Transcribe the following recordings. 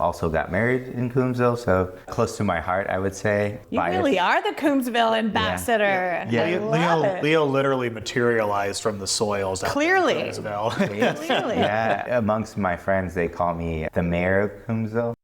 Also got married in Coombsville, so close to my heart, I would say. You really are the Coombsville ambassador. Yeah. I love it. Leo literally materialized from the soils. Clearly. Coombsville. Clearly. Yeah, amongst my friends, they call me the mayor of Coombsville.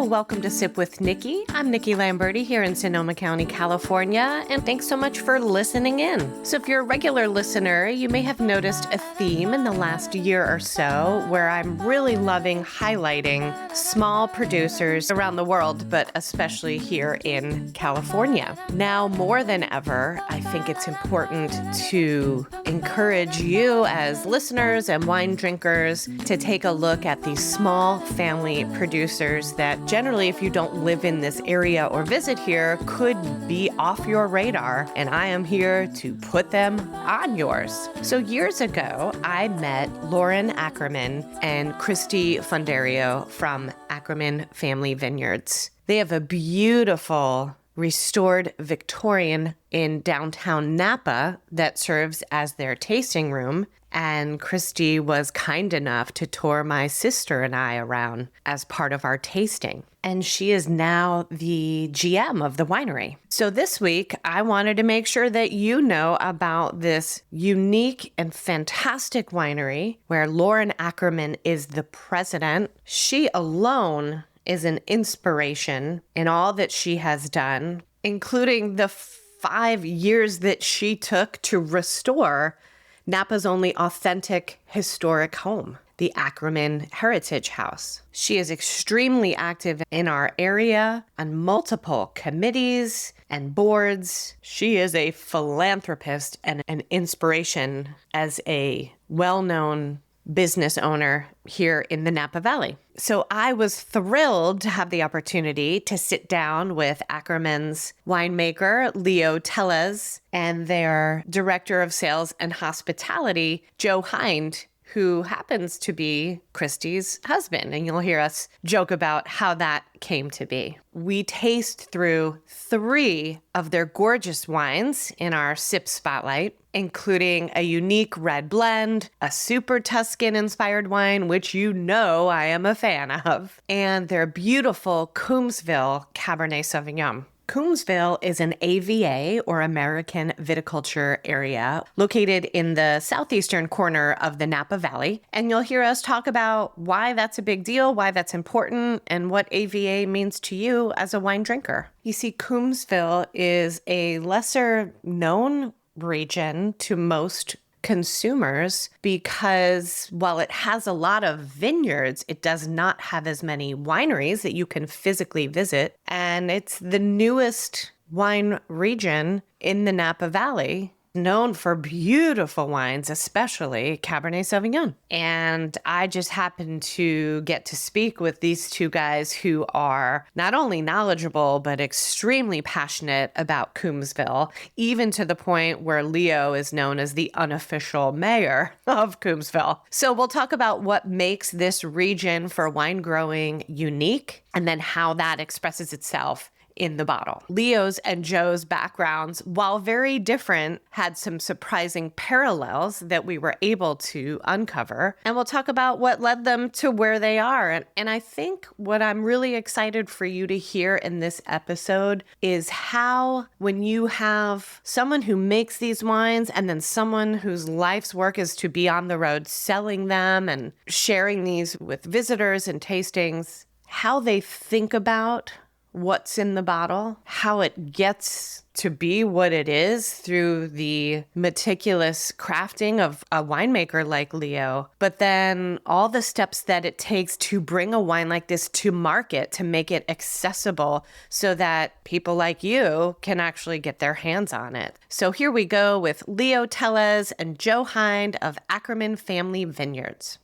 Welcome to Sip with Nikki. I'm Nikki Lamberti here in Sonoma County, California, and thanks so much for listening in. So if you're a regular listener, you may have noticed a theme in the last year or so where I'm really loving highlighting small producers around the world, but especially here in California. Now more than ever, I think it's important to encourage you as listeners and wine drinkers to take a look at these small family producers that generally, if you don't live in this area or visit here, could be off your radar, and I am here to put them on yours. So years ago, I met Lauren Ackerman and Christy Fundario from Ackerman Family Vineyards. They have a beautiful restored Victorian in downtown Napa that serves as their tasting room. And Christy was kind enough to tour my sister and I around as part of our tasting. And she is now the GM of the winery. So this week, I wanted to make sure that you know about this unique and fantastic winery where Lauren Ackerman is the president. She alone is an inspiration in all that she has done, including the 5 years that she took to restore Napa's only authentic historic home, the Ackerman Heritage House. She is extremely active in our area on multiple committees and boards. She is a philanthropist and an inspiration as a well-known business owner here in the Napa Valley. So I was thrilled to have the opportunity to sit down with Ackerman's winemaker, Leo Tellez, and their director of sales and hospitality, Joe Hinde, who happens to be Christy's husband. And you'll hear us joke about how that came to be. We taste through 3 of their gorgeous wines in our Sip Spotlight, including a unique red blend, a super Tuscan-inspired wine, which you know I am a fan of, and their beautiful Coombsville Cabernet Sauvignon. Coombsville is an AVA, or American Viticulture area, located in the southeastern corner of the Napa Valley. And you'll hear us talk about why that's a big deal, why that's important, and what AVA means to you as a wine drinker. You see, Coombsville is a lesser known region to most consumers because while it has a lot of vineyards, it does not have as many wineries that you can physically visit. And it's the newest wine region in the Napa Valley, known for beautiful wines, especially Cabernet Sauvignon. And I just happened to get to speak with these 2 guys who are not only knowledgeable, but extremely passionate about Coombsville, even to the point where Leo is known as the unofficial mayor of Coombsville. So we'll talk about what makes this region for wine growing unique, and then how that expresses itself in the bottle. Leo's and Joe's backgrounds, while very different, had some surprising parallels that we were able to uncover. And we'll talk about what led them to where they are. And I think what I'm really excited for you to hear in this episode is how, when you have someone who makes these wines and then someone whose life's work is to be on the road selling them and sharing these with visitors and tastings, how they think about what's in the bottle, how it gets to be what it is through the meticulous crafting of a winemaker like Leo, but then all the steps that it takes to bring a wine like this to market, to make it accessible so that people like you can actually get their hands on it. So here we go with Leo Tellez and Joe Hinde of Ackerman Family Vineyards.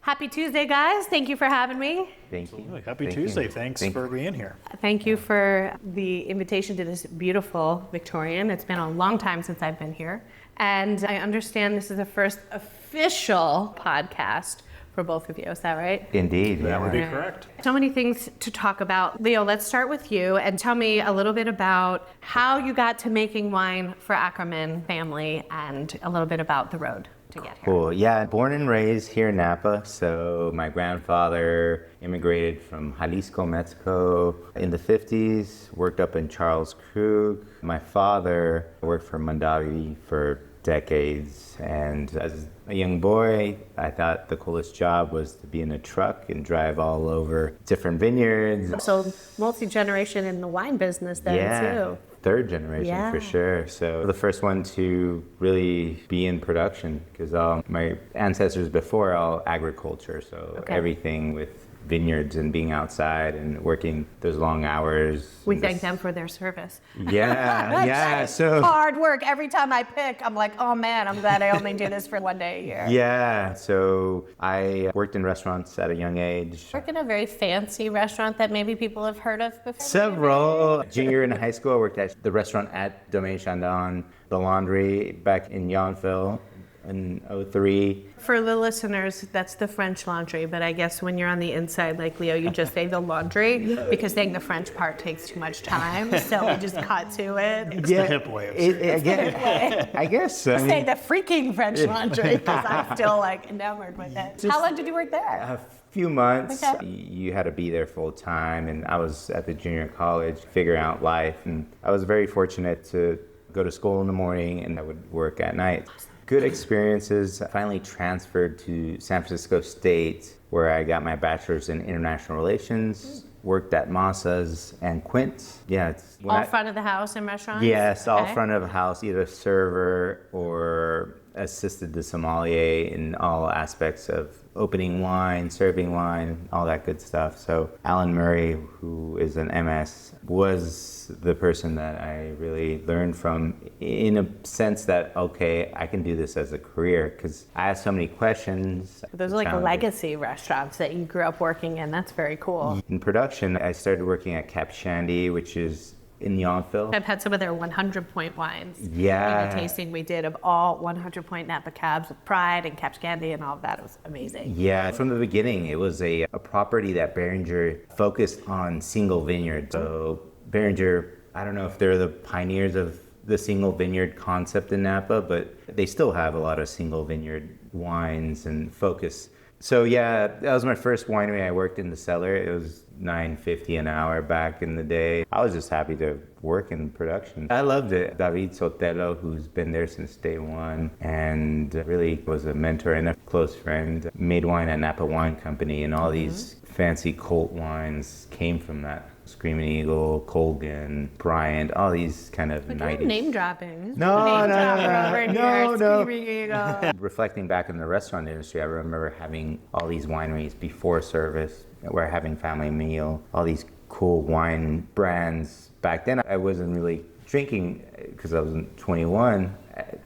Happy Tuesday, guys. Thank you for having me. Thank you. Happy Tuesday. Thanks for being here. Thank you for the invitation to this beautiful Victorian. It's been a long time since I've been here. And I understand this is the first official podcast for both of you. Is that right? Indeed. That would be Right. correct. So many things to talk about. Leo, let's start with you and tell me a little bit about how you got to making wine for Ackerman family and a little bit about the road to get here. Cool. Yeah, born and raised here in Napa. So my grandfather immigrated from Jalisco, Mexico in the 50s, worked up in Charles Krug. My father worked for Mondavi for decades. And as a young boy, I thought the coolest job was to be in a truck and drive all over different vineyards. So multi-generation in the wine business then too. Third generation for sure. So the first one to really be in production because my ancestors before all agriculture. So everything with vineyards and being outside and working those long hours. We thank them for their service. Yeah, So hard work. Every time I pick, I'm like, oh man, I'm glad I only do this for one day a year. Yeah, so I worked in restaurants at a young age. Work in a very fancy restaurant that maybe people have heard of before. Several. Junior in high school, I worked at the restaurant at Domaine Chandon, the laundry back in Yountville in '03. For the listeners, that's the French laundry, but I guess when you're on the inside, like Leo, you just say the laundry because saying the French part takes too much time, so we just cut to it. It's the hip way of saying it. I guess so. Say the freaking French laundry because I'm still like enamored with it. How long did you work there? A few months. Okay. You had to be there full time, and I was at the junior college figuring out life, and I was very fortunate to go to school in the morning and I would work at night. Good experiences. I finally transferred to San Francisco State where I got my bachelor's in international relations, worked at Massa's and Quint. Yeah, it's All front of the house in restaurants? Yes, all Okay. front of the house, either server or assisted the sommelier in all aspects of opening wine, serving wine, all that good stuff. So Alan Murray, who is an MS, was the person that I really learned from in a sense that, okay, I can do this as a career because I have so many questions. Those are like challenges. legacy restaurants that you grew up working in. That's very cool. In production, I started working at Cap Shandy, which is in Yountville. I've had some of their 100-point wines. Yeah. In the tasting we did of all 100-point Napa Cabs with Pride and Caps Candy and all of that. It was amazing. Yeah, from the beginning, it was a property that Beringer focused on single vineyards. So Beringer, I don't know if they're the pioneers of the single vineyard concept in Napa, but they still have a lot of single vineyard wines and focus. So yeah, that was my first winery. I worked in the cellar. It was $9.50 an hour back in the day. I was just happy to work in production. I loved it. David Sotelo, who's been there since day one and really was a mentor and a close friend, made wine at Napa Wine Company, and all these fancy cult wines came from that. Screaming Eagle, Colgan, Bryant, all these kind of 90s. Name dropping. No, Name no, dropper no, over no, here. no. Screaming Eagle. Reflecting back in the restaurant industry, I remember having all these wineries before service. We're having family meal, all these cool wine brands. Back then, I wasn't really drinking because I wasn't 21,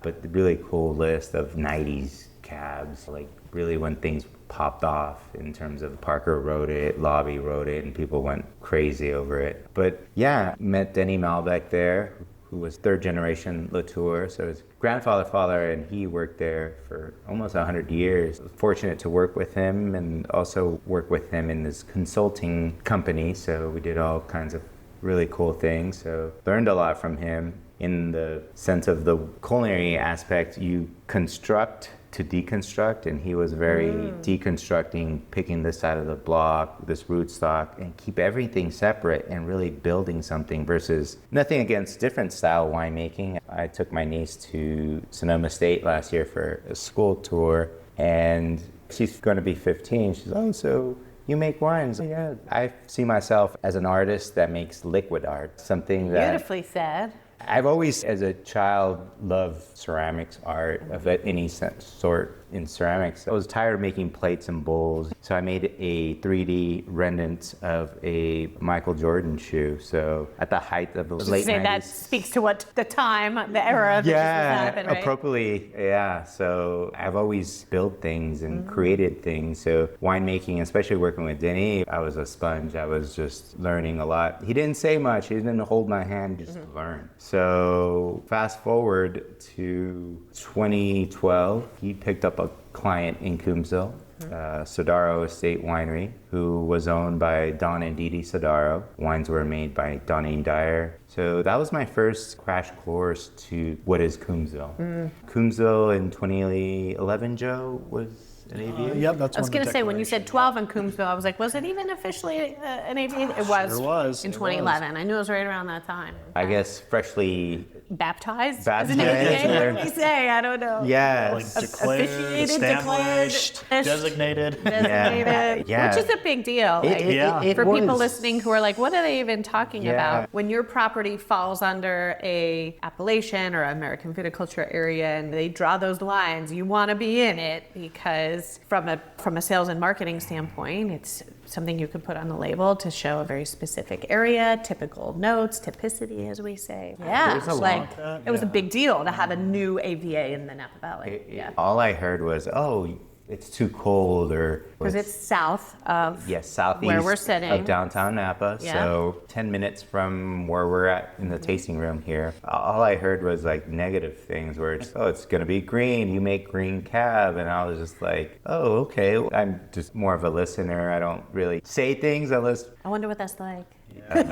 but the really cool list of 90s cabs, like really when things popped off in terms of Parker wrote it, Lobby wrote it, and people went crazy over it. But yeah, met Denny Malbec there, who was third generation Latour. So his grandfather, father, and he worked there for almost 100 years. I was fortunate to work with him and also work with him in this consulting company. So we did all kinds of really cool things. So learned a lot from him in the sense of the culinary aspect. You construct to deconstruct, and he was very deconstructing, picking this side of the block, this rootstock, and keep everything separate and really building something versus nothing against different style winemaking. I took my niece to Sonoma State last year for a school tour, and she's going to be 15. She's, oh, so you make wines? Yeah. I see myself as an artist that makes liquid art, something that Beautifully said. I've always, as a child, loved ceramics art of any sort in ceramics. I was tired of making plates and bowls, so I made a 3D rendant of a Michael Jordan shoe. So at the height of the late 90s. That speaks to what the time, the era that this was happening, right? Appropriately, yeah. So I've always built things and created things. So winemaking, especially working with Denny, I was a sponge. I was just learning a lot. He didn't say much. He didn't hold my hand, just learn. So fast forward to 2012, he picked up a client in Coombsville Sodaro Estate Winery, who was owned by Don and Dee Dee Sodaro. Wines were made by Donnie and Dyer. So that was my first crash course to what is Coombsville. Coombsville in 2011, Joe, was an AVA? Yep, that's I was going to say, when you said 12 in Coombsville, I was like, was it even officially an AVA? It was. Sure was. In It 2011. I knew it was right around that time. I guess freshly Baptized? Baptized, As an AVA? or- What do we say? I don't know. Yes. Like declared, Officiated, established, declared, designated. designated, Yeah. which is a big deal. Like, Yeah. for people listening who are like, what are they even talking Yeah. about? When your property falls under a appellation or American viticulture area and they draw those lines, you want to be in it because from a sales and marketing standpoint, it's something you could put on the label to show a very specific area, typical notes, typicity, as we say. Yeah, There's a like lot. it was a big deal to have a new AVA in the Napa Valley. Yeah, All I heard was, oh, it's too cold, or because it's south of southeast where we're sitting. of downtown Napa. Yeah. So 10 minutes from where we're at in the tasting room here. All I heard was like negative things where it's going to be green. You make green cab. And I was just like, oh, okay. I'm just more of a listener. I don't really say things unless. I wonder what that's like.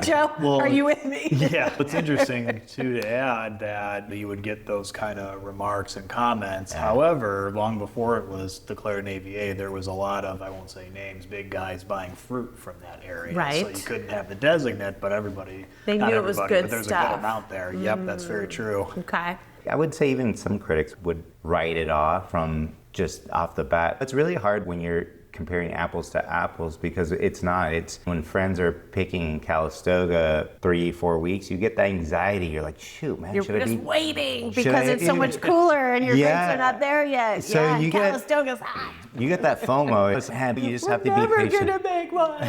Joe, Well, are you with me? Yeah, it's interesting too to add that you would get those kind of remarks and comments. However, long before it was declared an AVA, there was a lot of, I won't say names, big guys buying fruit from that area. Right. So you couldn't have the designate, but everybody, They not knew it was everybody, good but there's a stuff. good amount there. Yep, that's very true. Okay. I would say even some critics would write it off from just off the bat. It's really hard when you're comparing apples to apples because it's not. It's when friends are picking in Calistoga 3-4 weeks, you get that anxiety. You're like, shoot, man, You're should I just be waiting should because I it's so even- much cooler and your Yeah. grapes are not there yet. So yeah, you get- Calistoga's hot. You get that FOMO. It's, man, you just have to be Never patient. gonna make one.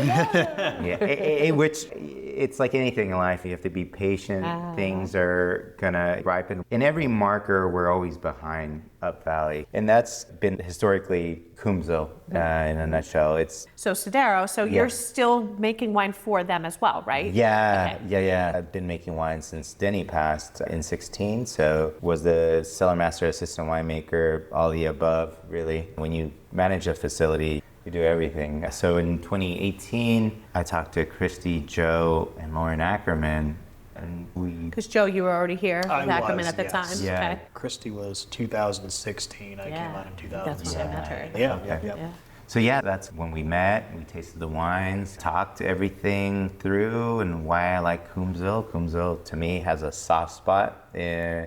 Yeah, which it's like anything in life. You have to be patient. Things are gonna ripen. In every marker, we're always behind up valley, and that's been historically Coombsville in a nutshell. It's So Sodaro, so you're still making wine for them as well, right? yeah, Okay. yeah. I've been making wine since Denny passed in 16. So was the cellar master, assistant winemaker, all the above. Really, when you manage a facility, you do everything. So in 2018, I talked to Christy, Joe, and Lauren Ackerman, and we. Because Joe, you were already here with I Ackerman was, at the yes. time. Yeah. Okay. Christy was 2016. I Yeah. came out in That's when I met 2017. her. Yeah. Yeah. So yeah, that's when we met. We tasted the wines, talked everything through, and why I like Coombsville. Coombsville to me has a soft spot.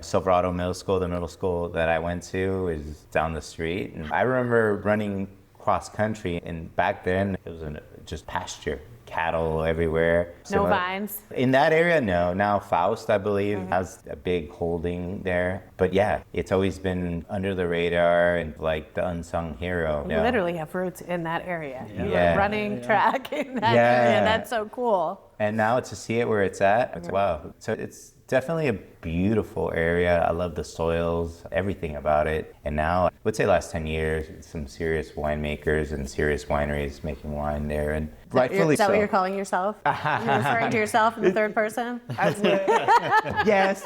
Silverado Middle School, the middle school that I went to, is down the street. And I remember running cross country, and back then it was just pasture. Cattle everywhere. No vines. In that area, no. Now Faust, I believe, has a big holding there. But yeah, it's always been under the radar and like the unsung hero. You literally have roots in that area. You Yeah. were running track in that Yeah. area. That's so cool. And now to see it where it's at, it's wow. So it's definitely a beautiful area. I love the soils, everything about it. And now, I would say last 10 years, some serious winemakers and serious wineries making wine there. And rightfully Is that so. what you're calling yourself? You're referring to yourself in the third person? Yes.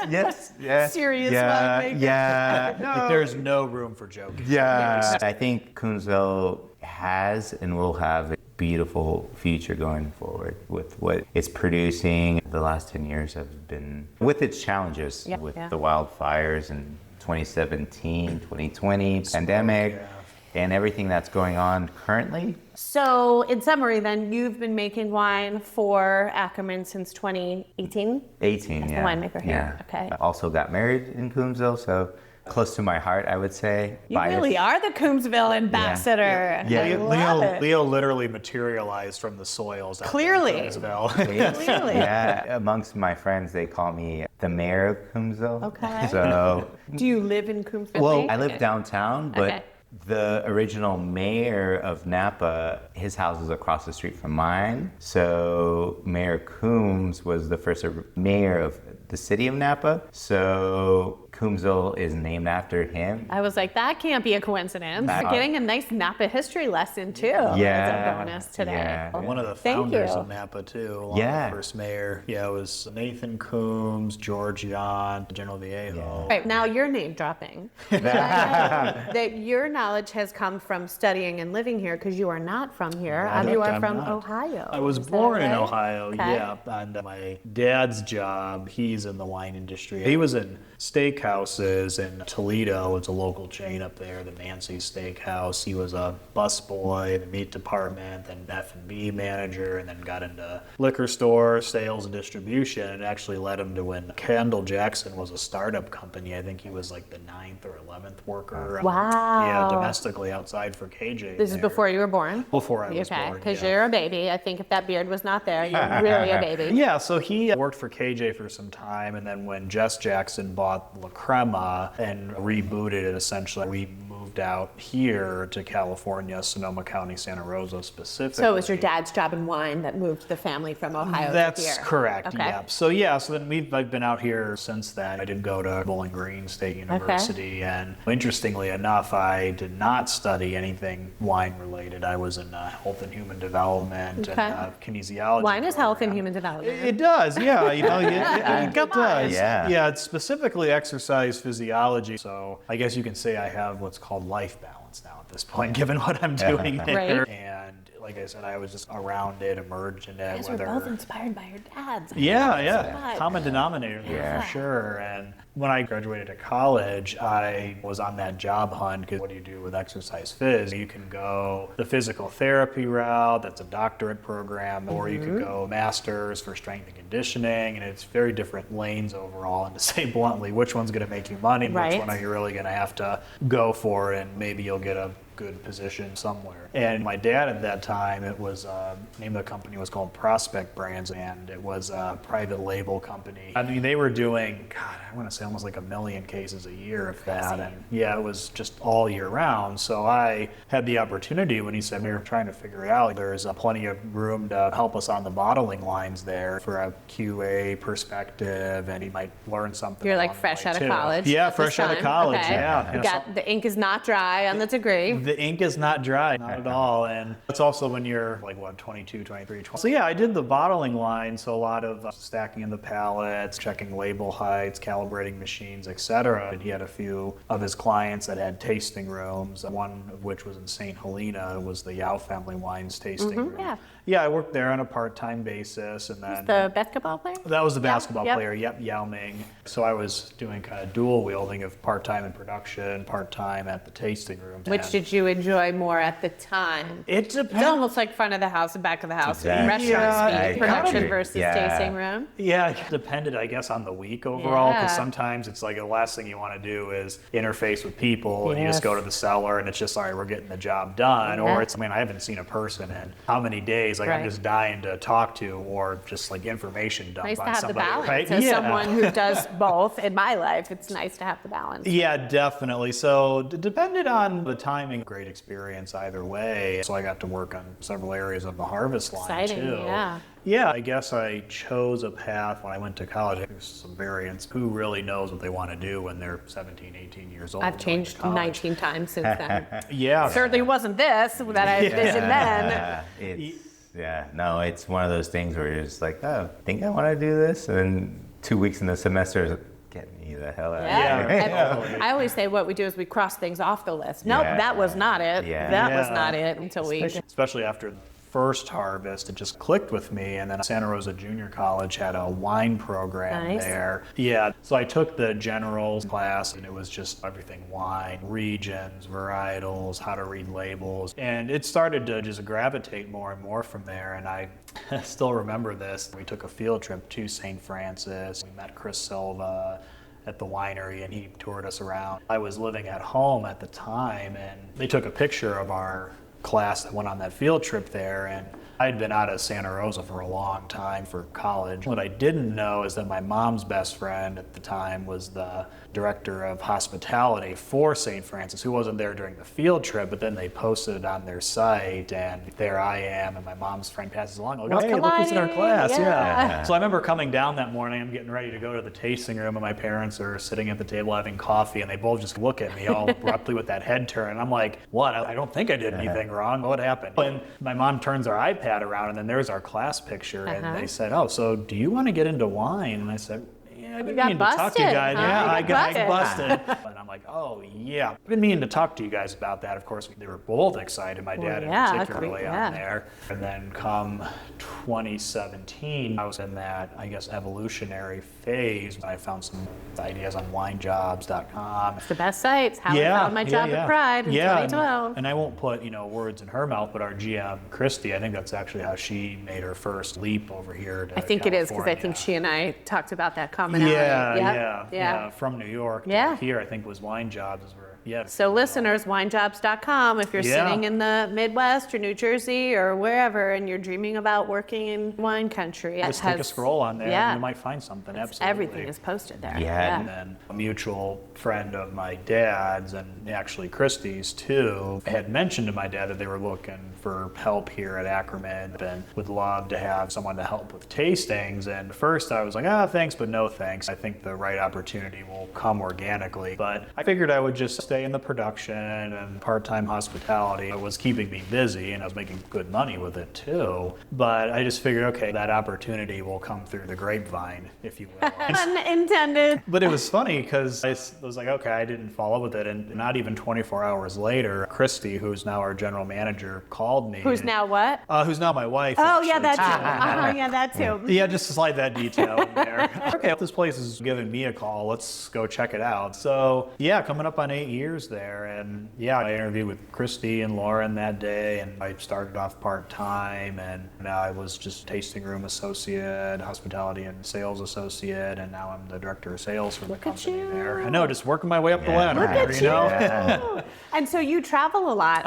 Serious yeah, winemaker. Yeah. There's no room for joking. Yeah. I think Coombsville has and will have a beautiful future going forward with what it's producing. The last 10 years have been, with its challenges, Yeah. with Yeah. the wildfires in 2017, 2020, pandemic, and everything that's going on currently. So, in summary, then, you've been making wine for Ackerman since 2018? 18, As the yeah. winemaker here, okay. I also got married in Coombsville, so close to my heart, I would say. You really are the Coombsville ambassador. Yeah. I love it. Leo literally materialized from the soils. out Clearly. there in Coombsville. Clearly. Yeah, amongst my friends, they call me the mayor of Coombsville. Okay. So, Do you live in Coombsville? well, I live downtown, but Okay. the original mayor of Napa, his house is across the street from mine. So Mayor Coombs was the first mayor of the city of Napa. So Coombsville is named after him. I was like, that can't be a coincidence. That- Getting a nice Napa history lesson too Yeah, as a bonus today. yeah. One of the Thank founders you. of Napa too, along Yeah. with the first mayor. Yeah, it was Nathan Coombs, George Yon, General Viejo. All right, now you're name dropping. I know that your knowledge has come from studying and living here because you are not from here. You are I'm from not. Ohio. I was Is that born in right? Ohio, Okay. yeah. And my dad's job, he's in the wine industry. He was in steakhouses in Toledo. It's a local chain up there, the Nancy's Steakhouse. He was a busboy in the meat department, then F&B manager, and then got into liquor store sales and distribution. It actually led him to when Kendall Jackson was a startup company. I think he was like the 9th or 11th worker. Wow. Yeah, domestically outside for KJ. This is there. before you were born? Before I was Okay, born. because yeah. you're a baby. I think if that beard was not there, you're really a baby. Yeah, so he worked for KJ for some time, and then when Jess Jackson bought La Crema and rebooted it, essentially, we moved out here to California, Sonoma County, Santa Rosa specifically. So it was your dad's job in wine that moved the family from Ohio to here? That's correct, Okay. yeah. So then I've been out here since then. I did go to Bowling Green State University, and interestingly enough, I did not study anything wine related. I was in health and human development Okay. and kinesiology. Wine is health and program. human development. It does, yeah. You know, it does. Yeah. Yeah, it's specifically exercise physiology. So I guess you can say I have what's called life balance now at this point, given what I'm doing there. Right. And like I said, I was just around it, emerged in it. You guys were both inspired by your dads. Yeah. So Common denominator there, Yeah. for sure. And when I graduated to college, I was on that job hunt because what do you do with exercise phys? You can go the physical therapy route, that's a doctorate program, or you could go master's for strength and conditioning, and it's very different lanes overall. And to say bluntly, which one's going to make you money, and Right. which one are you really going to have to go for, and maybe you'll get a good position somewhere. And my dad at that time, it was, the name of the company was called Prospect Brands, and it was a private label company. I mean, they were doing, God, I want to say almost like 1 million cases a year, if that. And yeah, it was just all year round. So I had the opportunity when he said, we were trying to figure it out, there's plenty of room to help us on the bottling lines there for a QA perspective, and he might learn something. You're like along the fresh way, out of too. college. Yeah, at this fresh out of time. college, Okay. yeah. You got, the ink is not dry on the degree. The ink is not dry, not at all. And it's also when you're like, 22, 23, 20. So yeah, I did the bottling line. So a lot of stacking in the pallets, checking label heights, calibrating machines, etc. And he had a few of his clients that had tasting rooms, one of which was in St. Helena. It was the Yao Family Wines tasting room. yeah. Yeah, I worked there on a part-time basis. And then The basketball player? that was the basketball yep. player, yep, Yao Ming. So I was doing kind of dual wielding of part-time in production, part-time at the tasting room. Which And did you enjoy more at the time? it It's depends. almost like front of the house and back of the house. Exactly. Restaurant Yeah, speed, I production agree. versus Yeah. tasting room. Yeah, it depended, I guess, on the week overall, because Yeah. sometimes it's like the last thing you want to do is interface with people, and you just Yes. go to the cellar and it's just, all right, we're getting the job done. Yeah. Or it's, I mean, I haven't seen a person in how many days, like Right. I'm just dying to talk to, or just like information dump Nice to on have somebody, the balance. right? As Yeah. someone who does both in my life, it's nice to have the balance. Yeah, definitely. So depended on the timing, great experience either way. So I got to work on several areas of the harvest line Exciting, too. yeah. Yeah, I guess I chose a path when I went to college. There's some variance. Who really knows what they want to do when they're 17, 18 years old? I've going to changed college? 19 times since then. Yeah. Certainly wasn't this that I envisioned then. No, it's one of those things where you're just like, oh, I think I want to do this, and then 2 weeks in the semester, get me the hell out of Yeah. here. And I always say what we do is we cross things off the list. Nope, Yeah. that was not it. Yeah. That was Yeah. not it until we. Especially after the first harvest, it just clicked with me. And then Santa Rosa Junior College had a wine program Nice. there. Yeah, so I took the generals class, and it was just everything wine, regions, varietals, how to read labels. And it started to just gravitate more and more from there. And I still remember this. We took a field trip to St. Francis. We met Chris Silva at the winery, and he toured us around. I was living at home at the time, and they took a picture of our class that went on that field trip there, and I'd been out of Santa Rosa for a long time for college. What I didn't know is that my mom's best friend at the time was the director of hospitality for St. Francis, who wasn't there during the field trip, but then they posted it on their site, and there I am, and my mom's friend passes along, like, hey, look who's in our class. Yeah. So I remember coming down that morning, I'm getting ready to go to the tasting room, and my parents are sitting at the table having coffee, and they both just look at me all abruptly with that head turn, and I'm like, what? I don't think I did anything wrong. What happened? And my mom turns our iPad around, and then there's our class picture, and they said, oh, so do you want to get into wine? And I said, I've been meaning to talk to you guys. Yeah, I got busted. And I'm like, oh, yeah. I've been meaning to talk to you guys about that. Of course, they were both excited, my dad particularly on there. And then come 2017, I was in that, I guess, evolutionary phase. I found some ideas on winejobs.com. It's the best sites. How I found my job at Pride in 2012. And I won't put, words in her mouth, but our GM, Christy, I think that's actually how she made her first leap over here to I think California. it is, because I think she and I talked about that commonality. Yeah. From New York to here, I think was Wine Jobs. So listeners, winejobs.com, if you're sitting in the Midwest or New Jersey or wherever and you're dreaming about working in wine country. Just take a scroll on there and you might find something. Absolutely. Everything is posted there. And then a mutual friend of my dad's, and actually Christy's too, had mentioned to my dad that they were looking for help here at Ackerman and would love to have someone to help with tastings. And first I was like, thanks, but no thanks. I think the right opportunity will come organically. But I figured I would just stay in the production, and part-time hospitality was keeping me busy, and I was making good money with it too. But I just figured, okay, that opportunity will come through the grapevine, if you will. Unintended. But it was funny because I was like, okay, I didn't follow with it, and not even 24 hours later, Christy, who's now our general manager, called me. Who's now what? Who's now my wife. Oh, actually, yeah, that too. Yeah, that too. Yeah, just to slide that detail in there. Okay, this place is giving me a call. Let's go check it out. So, yeah, coming up on 8 years there, and I interviewed with Christy and Lauren that day, and I started off part-time, and now I was just tasting room associate, hospitality and sales associate, and now I'm the director of sales for the company there. I know, just working my way up the ladder. Look at you. And so you travel a lot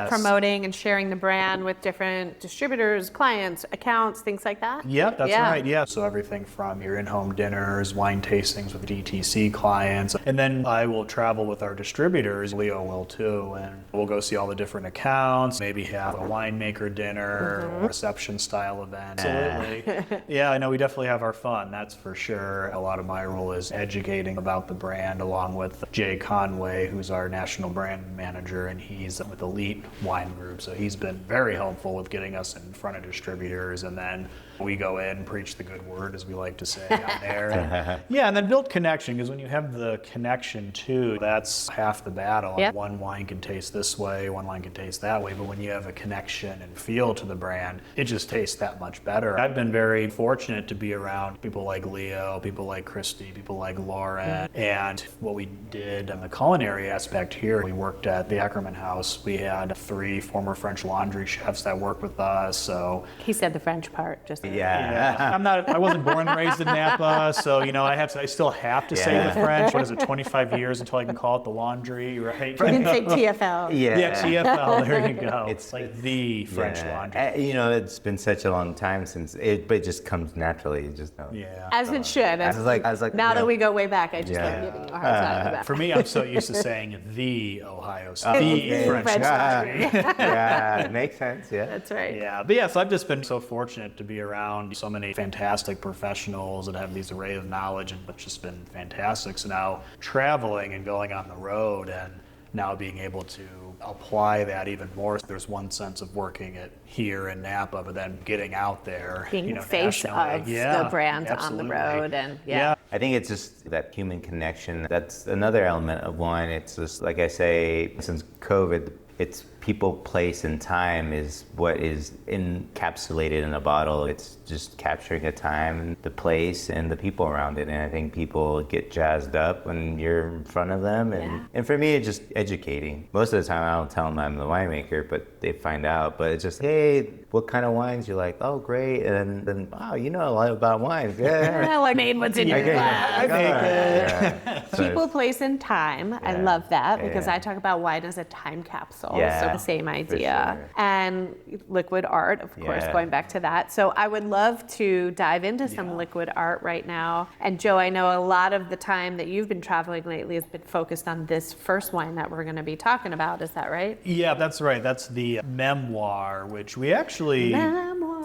promoting and sharing the brand with different distributors, clients, accounts, things like that? Yep, that's right. Yeah. So everything from your in-home dinners, wine tastings with DTC clients, and then I will travel with our distributors. Leo will too, and we'll go see all the different accounts, maybe have a winemaker dinner, reception style event. Absolutely. Yeah, I know we definitely have our fun, that's for sure. A lot of my role is educating about the brand, along with Jay Conway, who's our national brand manager, and he's with Elite Wine Group, so he's been very helpful with getting us in front of distributors, and then we go in, preach the good word, as we like to say on there. And then build connection, because when you have the connection too, that's half the battle. Yep. One wine can taste this way, one wine can taste that way, but when you have a connection and feel to the brand, it just tastes that much better. I've been very fortunate to be around people like Leo, people like Christy, people like Lauren, and what we did in the culinary aspect here, we worked at the Ackerman House. We had 3 former French Laundry chefs that worked with us, so... He said the French part, just... I wasn't born and raised in Napa, so I still have to say the French. What is it, 25 years until I can call it the laundry, right? You didn't say TFL. Yeah, TFL, there you go. It's like the French Laundry. It's been such a long time since it, but it just comes naturally. You just know. Yeah. As it should. I was like, now that we go way back, I just love giving you a hard time about. For me, I'm so used to saying the Ohio State, the French Laundry. It makes sense. Yeah. That's right. Yeah, but so I've just been so fortunate to be around so many fantastic professionals that have these array of knowledge, and it's just been fantastic. So now traveling and going on the road, and now being able to apply that even more. There's one sense of working it here in Napa, but then getting out there, being the face of the brand on the road, and I think it's just that human connection. That's another element of wine. It's just, like I say, since COVID, it's people, place, and time is what is encapsulated in a bottle. It's just capturing a time, the place, and the people around it. And I think people get jazzed up when you're in front of them. And for me, it's just educating. Most of the time, I don't tell them I'm the winemaker, but they find out. But it's just, hey, what kind of wines you like? Oh, great. And then, wow, you know a lot about wines. Yeah. I made what's in your glass. I make it. People, place, and time. I love that, because I talk about wine as a time capsule. So the same idea. sure. And liquid art, of course, Yeah. going back to that. So I would love to dive into some liquid art right now. And Joe, I know a lot of the time that you've been traveling lately has been focused on this first wine that we're going to be talking about. Is that right? Yeah, that's right. That's the Memoir, which we actually... Memoir.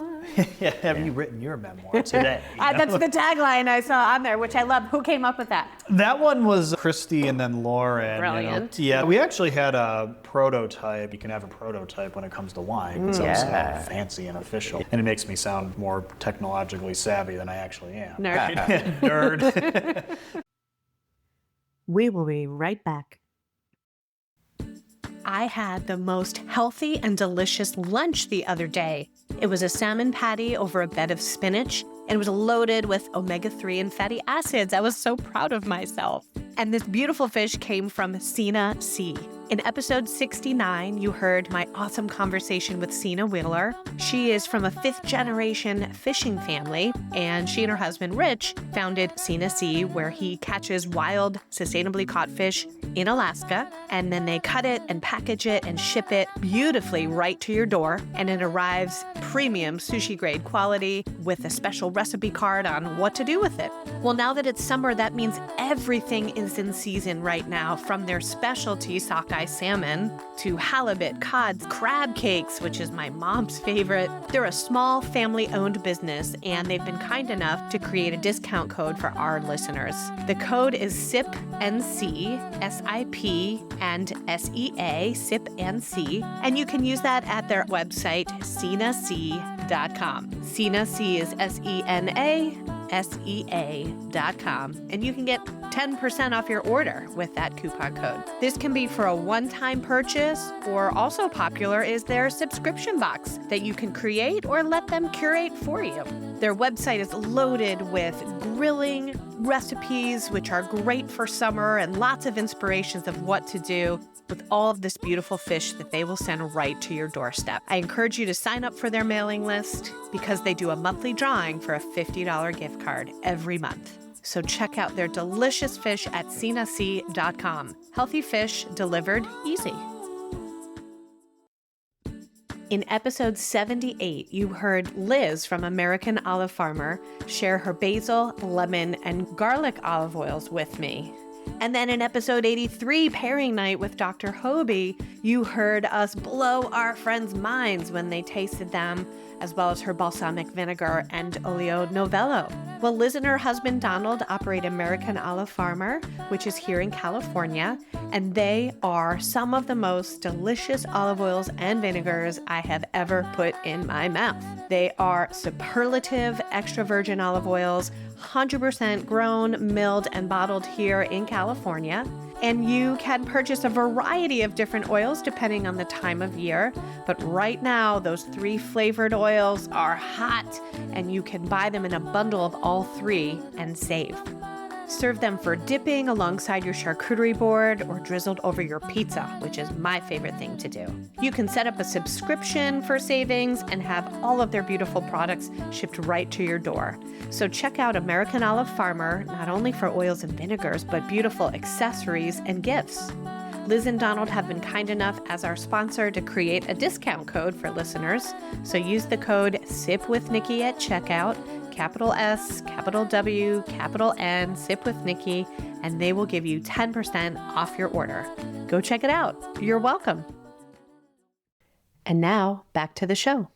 Have you written your memoir today? That's the tagline I saw on there, which I love. Who came up with that? That one was Christy and then Lauren. Brilliant. Yeah, we actually had a prototype. You can have a prototype when it comes to wine. So it's fancy and official. And it makes me sound more technologically savvy than I actually am. Nerd. Nerd. We will be right back. I had the most healthy and delicious lunch the other day. It was a salmon patty over a bed of spinach, and it was loaded with omega-3 and fatty acids. I was so proud of myself. And this beautiful fish came from Sina Sea. In episode 69, you heard my awesome conversation with Sina Wheeler. She is from a 5th-generation fishing family, and she and her husband, Rich, founded Sina Sea, where he catches wild, sustainably caught fish in Alaska, and then they cut it and package it and ship it beautifully right to your door, and it arrives premium sushi-grade quality with a special recipe card on what to do with it. Well, now that it's summer, that means everything is in season right now, from their specialty sockeye salmon to halibut, cods, crab cakes, which is my mom's favorite. They're a small family-owned business, and they've been kind enough to create a discount code for our listeners. The code is SIPNC, S-I-P and S-E-A, SIPNC, and you can use that at their website, SinaSea.com. Sina Sea is SENASEA.com, and you can get 10% off your order with that coupon code. This can be for a one-time purchase, or also popular is their subscription box that you can create or let them curate for you. Their website is loaded with grilling recipes, which are great for summer, and lots of inspirations of what to do with all of this beautiful fish that they will send right to your doorstep. I encourage you to sign up for their mailing list because they do a monthly drawing for a $50 gift card every month. So check out their delicious fish at SinaSea.com. Healthy fish delivered easy. In episode 78, you heard Liz from American Olive Farmer share her basil, lemon, and garlic olive oils with me. And then in episode 83, Pairing Night with Dr. Hobie, you heard us blow our friends' minds when they tasted them, as well as her balsamic vinegar and olio novello. Well, Liz and her husband Donald operate American Olive Farmer, which is here in California, and they are some of the most delicious olive oils and vinegars I have ever put in my mouth. They are superlative extra virgin olive oils, 100% grown, milled, and bottled here in California. And you can purchase a variety of different oils depending on the time of year. But right now, those 3 flavored oils are hot, and you can buy them in a bundle of all 3 and save. Serve them for dipping alongside your charcuterie board or drizzled over your pizza, which is my favorite thing to do. You can set up a subscription for savings and have all of their beautiful products shipped right to your door. So check out American Olive Farmer, not only for oils and vinegars, but beautiful accessories and gifts. Liz and Donald have been kind enough as our sponsor to create a discount code for listeners. So use the code SIPWithNikki at checkout, capital S, capital W, capital N, Sip with Nikki, and they will give you 10% off your order. Go check it out. You're welcome. And now back to the show.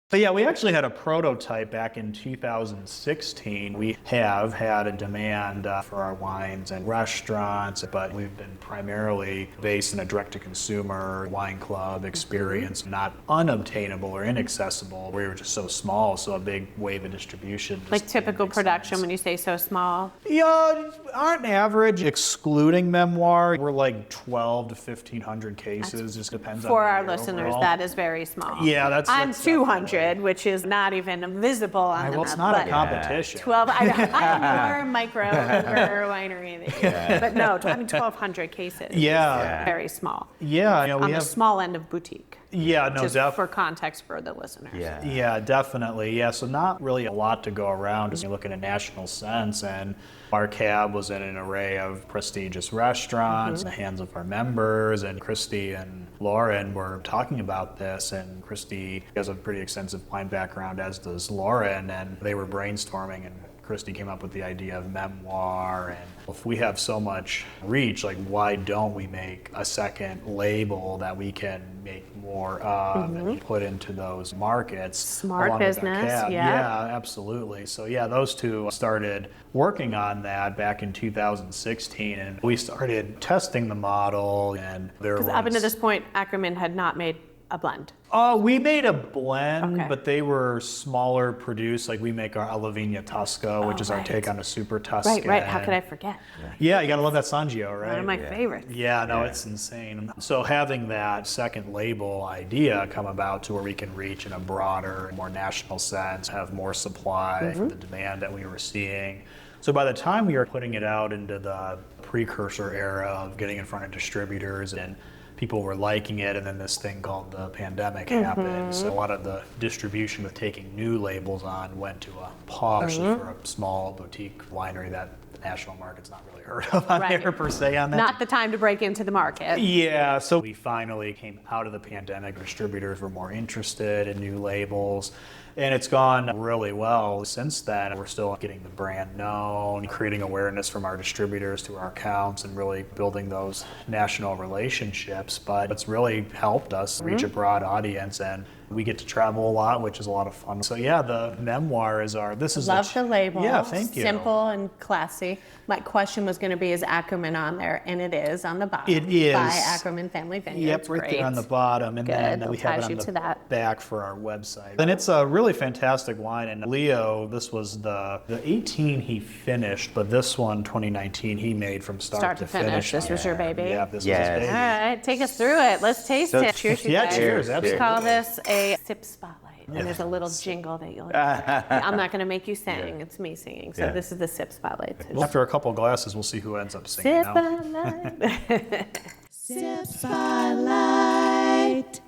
But yeah, we actually had a prototype back in 2016. We have had a demand for our wines and restaurants, but we've been primarily based in a direct-to-consumer wine club experience, not unobtainable or inaccessible. We were just so small, so a big wave of distribution. Like typical production when you say so small? Yeah, on average, excluding Memoir, we're like 12 to 1,500 cases. Just depends on For the our year listeners, overall. that is very small. Yeah, I'm that's 200. 1200, which is not even visible on the Well, map. it's not but a competition. 12, I know, I am more micro winery than you. But no, I mean 1200 cases. Yeah. Very small. Yeah, On we the have. small end of boutique. Yeah, no, Just for context for the listeners. Yeah, definitely. Yeah, so not really a lot to go around. Just you look at a national sense, and our cab was in an array of prestigious restaurants in the hands of our members. And Christy and Lauren were talking about this, and Christy has a pretty extensive wine background, as does Lauren, and they were brainstorming, and Christy came up with the idea of Memoir. And if we have so much reach, like, why don't we make a second label that we can make more of and put into those markets? Smart along with our business, cab? yeah. Yeah, absolutely. So yeah, those two started working on that back in 2016, and we started testing the model. And there was Because up until this point, Ackerman had not made a blend. we made a blend, Okay. but they were smaller produced. Like we make our Alavigna Tusco, which is our right. take on a Super Tuscan. Right. How could I forget? Yeah, you gotta love that Sangio, right? One of my favorites. Yeah, no, it's insane. So having that second label idea come about to where we can reach in a broader, more national sense, have more supply for the demand that we were seeing. So by the time we were putting it out into the precursor era of getting in front of distributors, and people were liking it, and then this thing called the pandemic happened. So a lot of the distribution with taking new labels on went to a pause for a small boutique winery that the national market's not really heard of on Right. there per se on that. Not the time to break into the market. Yeah, so we finally came out of the pandemic. Distributors were more interested in new labels, and it's gone really well since then. We're still getting the brand known, creating awareness from our distributors to our accounts, and really building those national relationships. But it's really helped us reach a broad audience, and we get to travel a lot, which is a lot of fun. So yeah, the Memoir is this is Love the label. Yeah, thank you. Simple and classy. My question was going to be, is Ackerman on there? And it is on the bottom. It is. By Ackerman Family Vineyards. Yep, right Great. there on the bottom, and Good. then That we have ties it you on to the that. back for our website. And it's a really fantastic wine. And Leo, this was the 18 he finished, but this one, 2019, he made from start to finish. This was your baby? Yeah, this Yes. was his All baby. right, take us through it. Let's taste So- it. Cheers, you Yeah, guys. cheers, We absolutely. call this a sip spotlight. And there's a little jingle that you'll I'm not going to make you sing. It's me singing. So Yeah. this is the sip spotlight. Well, after a couple of glasses, we'll see who ends up singing Sip now. spotlight. Sip spotlight.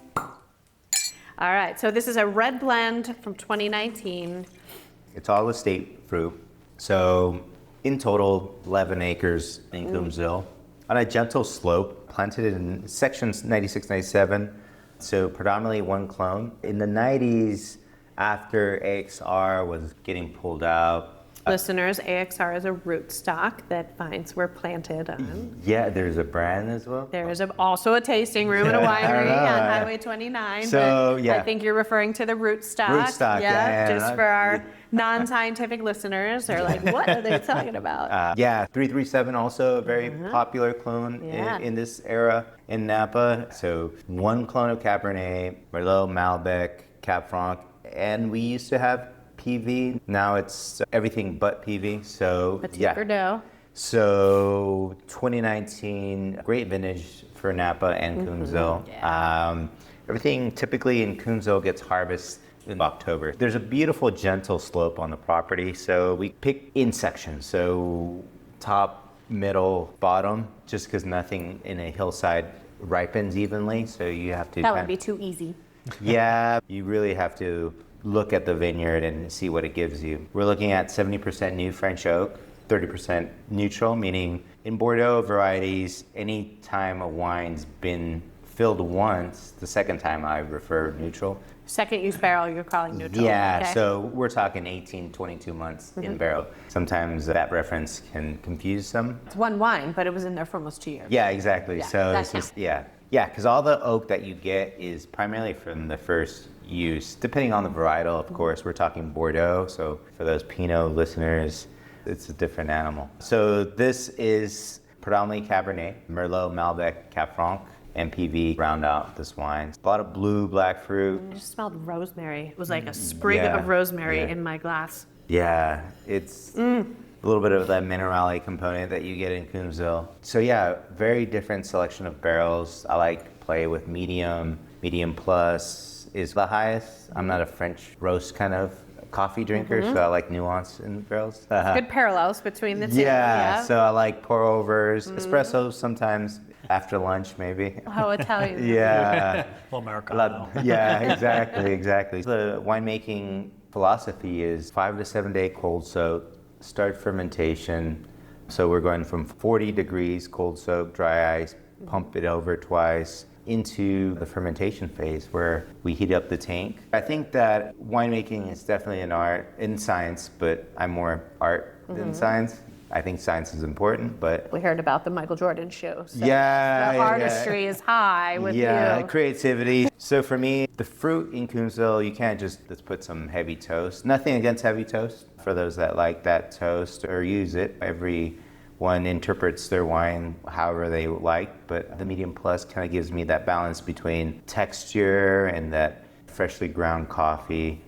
All right, so this is a red blend from 2019. It's all estate fruit. So in total, 11 acres in Coombsville on a gentle slope, planted in sections 96, 97. So predominantly one clone. In the 90s, after AXR was getting pulled out, Listeners, AXR is a rootstock that vines were planted on. yeah, there's a brand as well. There is also a tasting room and a winery on Highway 29. So, but yeah. I think you're referring to the rootstock. Rootstock, yeah, Just for our non-scientific listeners, they're like, what are they talking about? Yeah, 337 also a very popular clone Yeah. in this era in Napa. So one clone of Cabernet, Merlot, Malbec, Cab Franc, and we used to have PV. Now it's everything but PV. So Petit yeah. Verdot. So 2019, great vintage for Napa and Coombsville. Yeah. Everything typically in Coombsville gets harvested in October. There's a beautiful gentle slope on the property, so we pick in sections. So top, middle, bottom, just because nothing in a hillside ripens evenly. So you have to That would be too easy. yeah, you really have to look at the vineyard and see what it gives you. We're looking at 70% new French oak, 30% neutral, meaning in Bordeaux varieties, any time a wine's been filled once, the second time I refer neutral. Second use barrel, you're calling neutral. Yeah, okay? so we're talking 18, 22 months in barrel. Sometimes that reference can confuse some. It's one wine, but it was in there for almost 2 years. Yeah, exactly. Yeah, So that this is, counts. yeah, because all the oak that you get is primarily from the first use, depending on the varietal, of course. We're talking Bordeaux, so for those Pinot listeners, it's a different animal. So this is predominantly Cabernet, Merlot, Malbec, Cab Franc, and PV round out this wine. A lot of blue, black fruit. I just smelled rosemary. It was like a sprig Yeah, of rosemary yeah. in my glass. Yeah, it's a little bit of that minerale component that you get in Coombsville. So yeah, very different selection of barrels. I like play with medium. Medium plus is the highest. I'm not a French roast kind of coffee drinker, so I like nuance in barrels. Good parallels between the two. Yeah, so I like pour overs, espressos sometimes after lunch maybe. How Italian. Yeah. Well, Americano. Yeah, exactly. The winemaking philosophy is 5 to 7 day cold soak, start fermentation. So we're going from 40 degrees cold soak, dry ice, pump it over twice into the fermentation phase where we heat up the tank. I think that winemaking is definitely an art and science, but I'm more art than science. I think science is important, but We heard about the Michael Jordan show. So Yeah, the yeah, artistry is high with yeah, you. creativity. So for me, the fruit in Coombsville, you can't just let's put some heavy toast. Nothing against heavy toast for those that like that toast or use it. Everyone interprets their wine however they like, but the medium plus kind of gives me that balance between texture and that freshly ground coffee.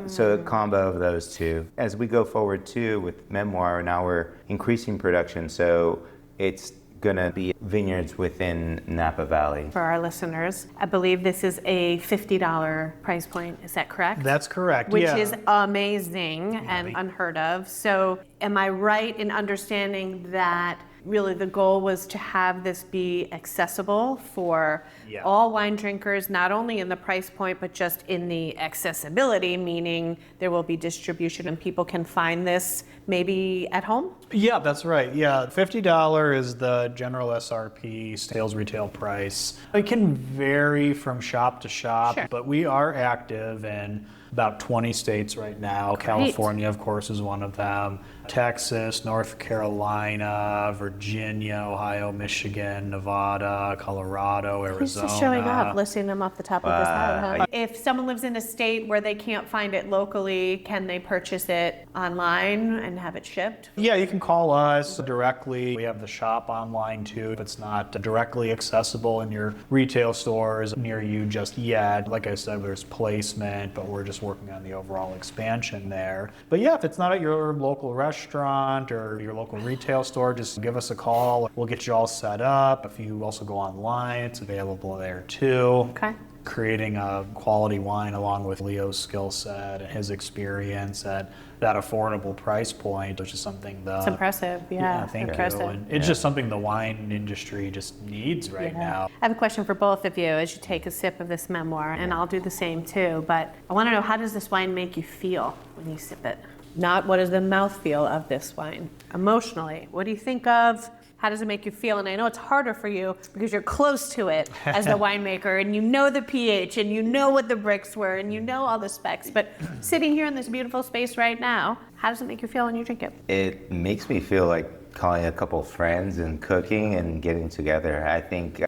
So a combo of those two. As we go forward too with Memoir, now we're increasing production. So it's gonna be vineyards within Napa Valley. For our listeners, I believe this is a $50 price point. Is that correct? That's correct. Which yeah. is amazing and unheard of. So am I right in understanding that really the goal was to have this be accessible for Yeah. all wine drinkers, not only in the price point, but just in the accessibility, meaning there will be distribution and people can find this maybe at home? Yeah, that's right. Yeah, $50 is the general SRP, sales retail price. It can vary from shop to shop, Sure. but we are active in about 20 states right now. California, of course, is one of them. Texas, North Carolina, Virginia, Ohio, Michigan, Nevada, Colorado, Who's Arizona. just showing up, listing them off the top of his head, huh? If someone lives in a state where they can't find it locally, can they purchase it online and have it shipped? Yeah, you can call us directly. We have the shop online too. If it's not directly accessible in your retail stores near you just yet, like I said, there's placement, but we're just working on the overall expansion there. But yeah, if it's not at your local restaurant or your local retail store, just give us a call. We'll get you all set up. If you also go online, it's available there too. Okay. Creating a quality wine along with Leo's skill set and his experience at that affordable price point, which is something It's impressive, yeah. thank impressive. you. And it's just something the wine industry just needs right now. I have a question for both of you as you take a sip of this memoir, and I'll do the same too, but I want to know, how does this wine make you feel when you sip it? Not what is the mouthfeel of this wine. Emotionally, what do you think of? How does it make you feel? And I know it's harder for you because you're close to it as the winemaker, and you know the pH, and you know what the bricks were, and you know all the specs. But sitting here in this beautiful space right now, how does it make you feel when you drink it? It makes me feel like calling a couple friends and cooking and getting together. I think,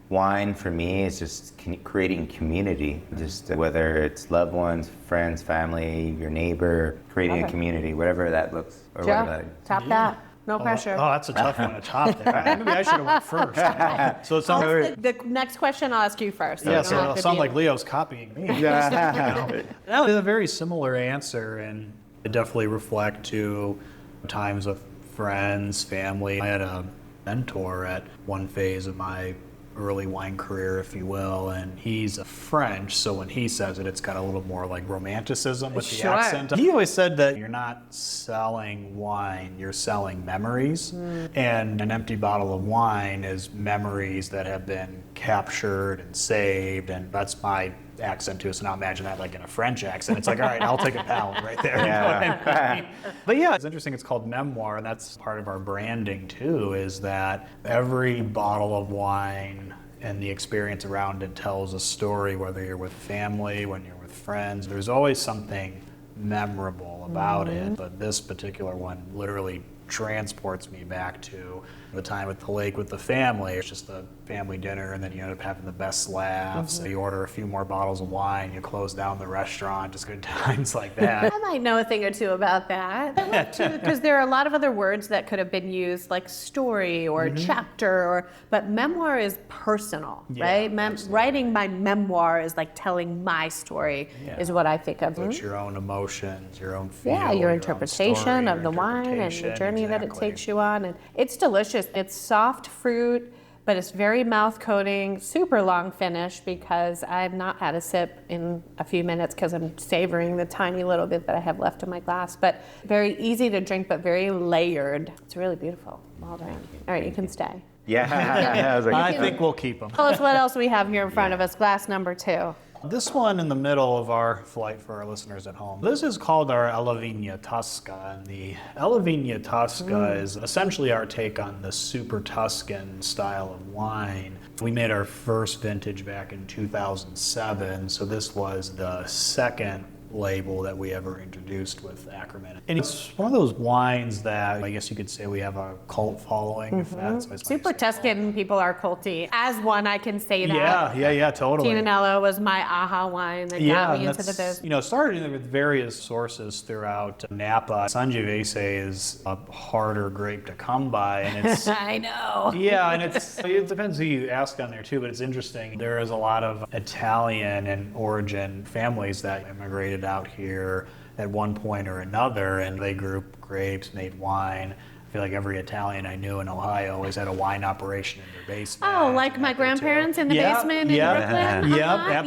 wine for me is just creating community, just whether it's loved ones, friends, family, your neighbor, creating a community, whatever that looks, or whatever that. Top that. No pressure. Oh, that's a tough one to top there. Maybe I should have went first. So it sounds The next question I'll ask you first. yeah, you so don't have it'll to sound be- like Leo's copying me. That was a very similar answer, and it definitely reflect to times with friends, family. I had a mentor at one phase of my early wine career, if you will, and he's French, so when he says it, it's got a little more like romanticism with the Sure. accent. He always said that you're not selling wine, you're selling memories, and an empty bottle of wine is memories that have been captured and saved, and that's my accent too, so now imagine that like in a French accent. It's like, all right, I'll take a pound right there. You know what I mean? But yeah, it's interesting, it's called Memoir, and that's part of our branding too, is that every bottle of wine and the experience around it tells a story, whether you're with family, when you're with friends. There's always something memorable about it, but this particular one literally transports me back to the time at the lake with the family. It's just a family dinner, and then you end up having the best laughs. You order a few more bottles of wine, you close down the restaurant, just good times like that. I might know a thing or two about that. I love to, because there are a lot of other words that could have been used, like story or chapter, but memoir is personal, Yeah, right? absolutely. Writing my memoir is like telling my story, Yeah. is what I think of. Put your own emotions, your own feel, Yeah, your own interpretation story, of your the wine and the interpretation, journey that it exactly. takes you on. And it's delicious. It's soft fruit, but it's very mouth coating, super long finish because I've not had a sip in a few minutes because I'm savoring the tiny little bit that I have left in my glass. But very easy to drink, but very layered. It's really beautiful. Well done. All right, you can stay. Yeah. I was like, I think we'll keep them. Tell us what else we have here in front of us. Glass number 2. This one in the middle of our flight for our listeners at home. This is called our Ella Vigna Tosca, and the Ella Vigna Tosca is essentially our take on the super Tuscan style of wine. We made our first vintage back in 2007, so this was the second label that we ever introduced with Ackerman. And it's one of those wines that I guess you could say we have a cult following. If that's Super Tuscan people are culty. As one, I can say that. Yeah, totally. Tinanello was my aha wine that got me into the business. You know, started with various sources throughout Napa. Sangiovese is a harder grape to come by, and it's I know. yeah, and it depends who you ask on there too, but it's interesting. There is a lot of Italian and origin families that immigrated out here at one point or another, and they grew grapes, made wine. I feel like every Italian I knew in Ohio always had a wine operation in their basement. Oh, like my grandparents in the basement in Brooklyn? Yep,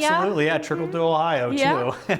absolutely. Yeah, trickled to Ohio too.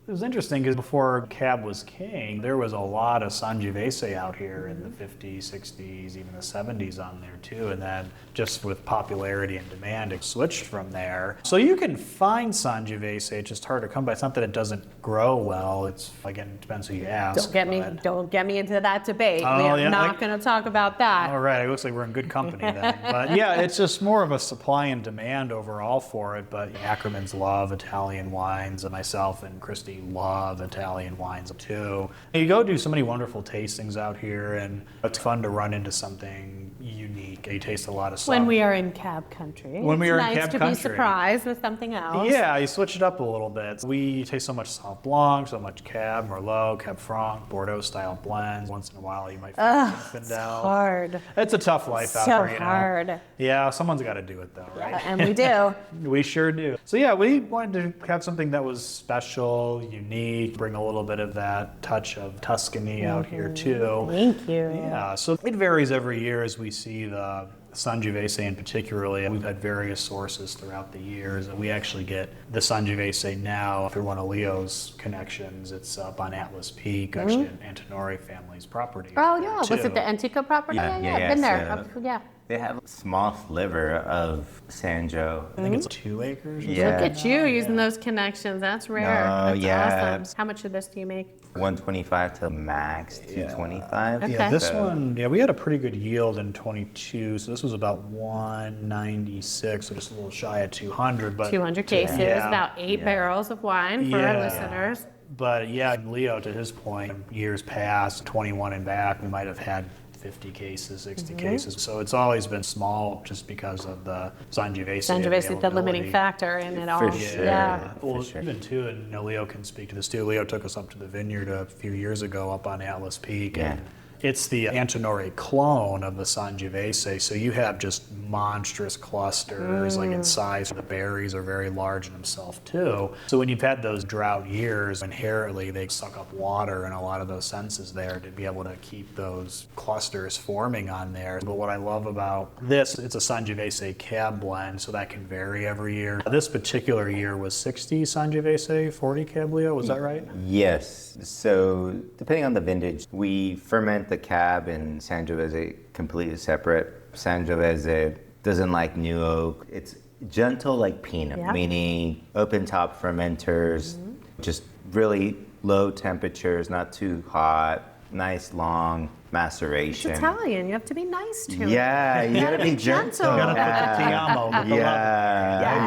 It was interesting because before Cab was king, there was a lot of Sangiovese out here in the 50s, 60s, even the 70s on there too. And then just with popularity and demand, it switched from there. So you can find Sangiovese, it's just hard to come by. It's not that it doesn't grow well. It's, again, it depends who you ask. Don't get me into that debate. Oh, We're not going to talk about that. All right, it looks like we're in good company then. But yeah, it's just more of a supply and demand overall for it. But Ackermans love Italian wines, and myself and Christy love Italian wines too. You go do so many wonderful tastings out here, and it's fun to run into something unique. You taste a lot of stuff. When we are in Cab country. When we are in Cab It's nice to country. be surprised with something else. Yeah, you switch it up a little bit. We taste so much Sauv Blanc, so much Cab, Merlot, Cab Franc, Bordeaux style blends. Once in a while you might find It's Zinfandel. hard. It's a tough life out So there, you know. hard. Yeah, someone's got to do it though, right? And we do. We sure do. So yeah, we wanted to have something that was special, unique, bring a little bit of that touch of Tuscany out here too. Thank you. Yeah, so it varies every year as we see the Sangiovese in particularly. We've had various sources throughout the years. We actually get the Sangiovese now through one of Leo's connections. It's up on Atlas Peak, actually an Antonori family's property. Oh, yeah. Was too. it the Antica property? Yeah, I've been there. so- Yeah. They have a small sliver of Sanjo. I think it's 2 acres. Yeah. Look at you using those connections. That's rare. No, That's yeah. awesome. How much of this do you make? 125 to max 225. Okay. Yeah, this So- one, we had a pretty good yield in 22, so this was about 196, so just a little shy of 200. But 200 cases, Yeah. about 8 barrels of wine for our listeners. But yeah, Leo, to his point, years past, 21 and back, we might have had 50 cases, 60 cases. So it's always been small just because of the Sangiovese. Sangiovese, the limiting availability. factor in it all. For sure. Yeah. Well, sure. even too, and Leo can speak to this too. Leo took us up to the vineyard a few years ago up on Atlas Peak. Yeah. And it's the Antonori clone of the Sangiovese, so you have just monstrous clusters, like in size. The berries are very large in themselves too. So when you've had those drought years, inherently they suck up water in a lot of those senses there to be able to keep those clusters forming on there. But what I love about this, it's a Sangiovese cab blend, so that can vary every year. This particular year was 60 Sangiovese, 40 cab Leo, was that right? Yes. So depending on the vintage, we ferment the cab and Sangiovese completely separate. Sangiovese doesn't like new oak. It's gentle like Pinot, Yeah. meaning open top fermenters, just really low temperatures, not too hot, nice long maceration. It's Italian. You have to be nice to it. Yeah, you gotta be gentle. gentle. Gotta put the ti amo with the love.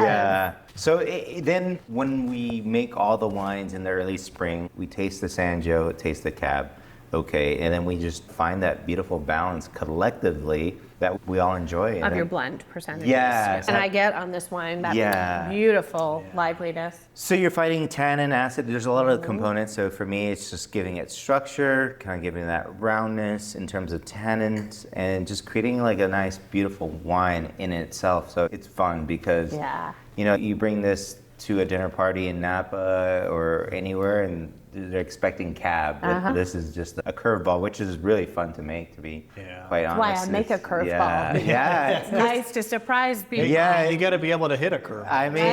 Yeah. So then when we make all the wines in the early spring, we taste the Sanjo, taste the Cab, okay, and then we just find that beautiful balance collectively that we all enjoy. Of your blend percentages. Yeah, And I get on this wine that Yeah. beautiful liveliness. So you're fighting tannin, acid. There's a lot of components. So for me, it's just giving it structure, kind of giving that roundness in terms of tannins, and just creating like a nice, beautiful wine in itself. So it's fun because you know you bring this to a dinner party in Napa or anywhere, and they're expecting cab. But this is just a curveball, which is really fun to make, to be quite honest. Why I make a curveball. Yeah. It's nice to surprise people. Yeah. You got to be able to hit a curve. I mean,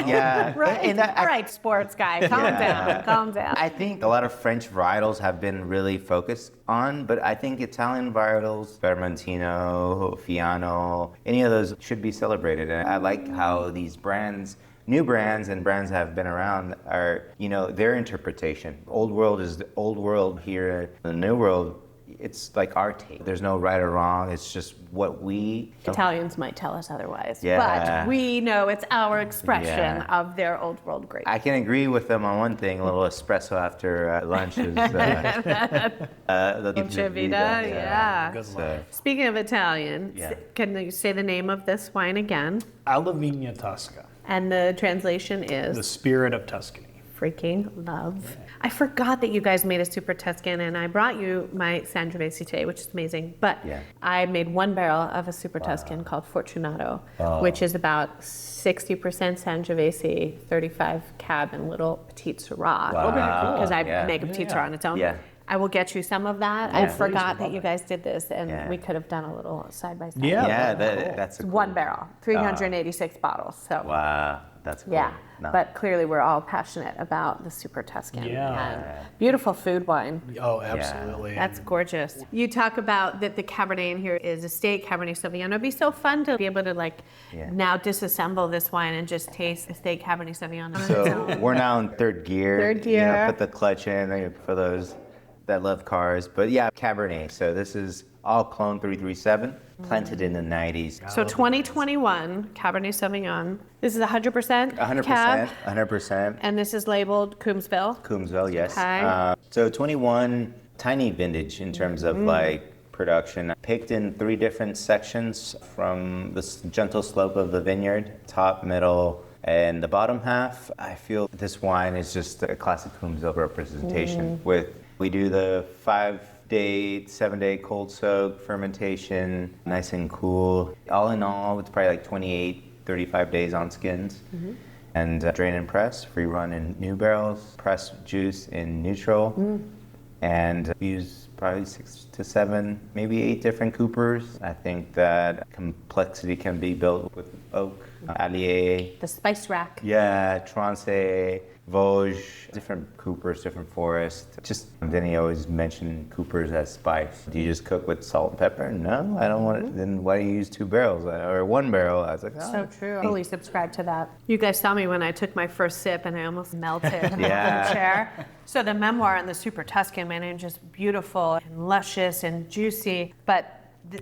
yeah. Right. And All right, sports guy, calm down. I think a lot of French varietals have been really focused on, but I think Italian varietals, Vermentino, Fiano, any of those should be celebrated. And I like how these brands, new brands and brands that have been around are, their interpretation. Old world is the old world here. The new world, it's like our take. There's no right or wrong. It's just what we... Italians might tell us otherwise, Yeah. but we know it's our expression Yeah. of their old world greatness. I can agree with them on one thing. A little espresso after lunch is... Dolce Vita, yeah. Good So, luck. Speaking of Italian, Yeah. can you say the name of this wine again? Alla Vigna Tosca, And the translation the is spirit of Tuscany. freaking love. I forgot that you guys made a Super Tuscan, and I brought you my Sangiovese today, which is amazing. But Yeah. I made one barrel of a Super Tuscan called Fortunato, which is about 60% Sangiovese, 35 Cab, and little Petite Syrah. Wow. Okay, cool. Because I Yeah. make a Petite Syrah on its own. Yeah. I will get you some of that. I Yeah. forgot that you guys did this, and Yeah. we could have done a little side by side. Yeah. that's a cool. One barrel, 386 bottles. So. Wow, that's cool. Yeah, No. but clearly we're all passionate about the Super Tuscan. Yeah. And beautiful food wine. Oh, absolutely. That's gorgeous. You talk about that the Cabernet in here is estate Cabernet Sauvignon. It'd be so fun to be able to Yeah. now disassemble this wine and just taste estate Cabernet Sauvignon. on its So own. we're now in third gear. Third gear. Put the clutch in for those that love cars. But yeah, Cabernet. So this is all clone 337, planted in the 90s. So 2021 Cabernet Sauvignon. This is 100% 100%, Cab, 100%. and this is labeled Coombsville. Coombsville, yes. Okay. So 21, tiny vintage in terms of production. Picked in 3 different sections from the gentle slope of the vineyard, top, middle, and the bottom half. I feel this wine is just a classic Coombsville representation. We do the 5-day, 7-day cold soak fermentation, nice and cool. All in all, it's probably like 28, 35 days on skins. And drain and press, free run in new barrels, press juice in neutral, and use probably 6 to 7, maybe 8 different coopers. I think that complexity can be built with oak, Allier, The spice rack. yeah, Trance, Vosges, different coopers, different forests. Just Vinny always mentioned coopers as spice. Do you just cook with salt and pepper? No, I don't want it. Then why do you use 2 barrels or 1 barrel? I was like, oh. So true. Fully subscribe to that. You guys saw me when I took my first sip and I almost melted in the Yeah. chair. So the memoir and the Super Tuscan, man, are just beautiful and luscious and juicy. But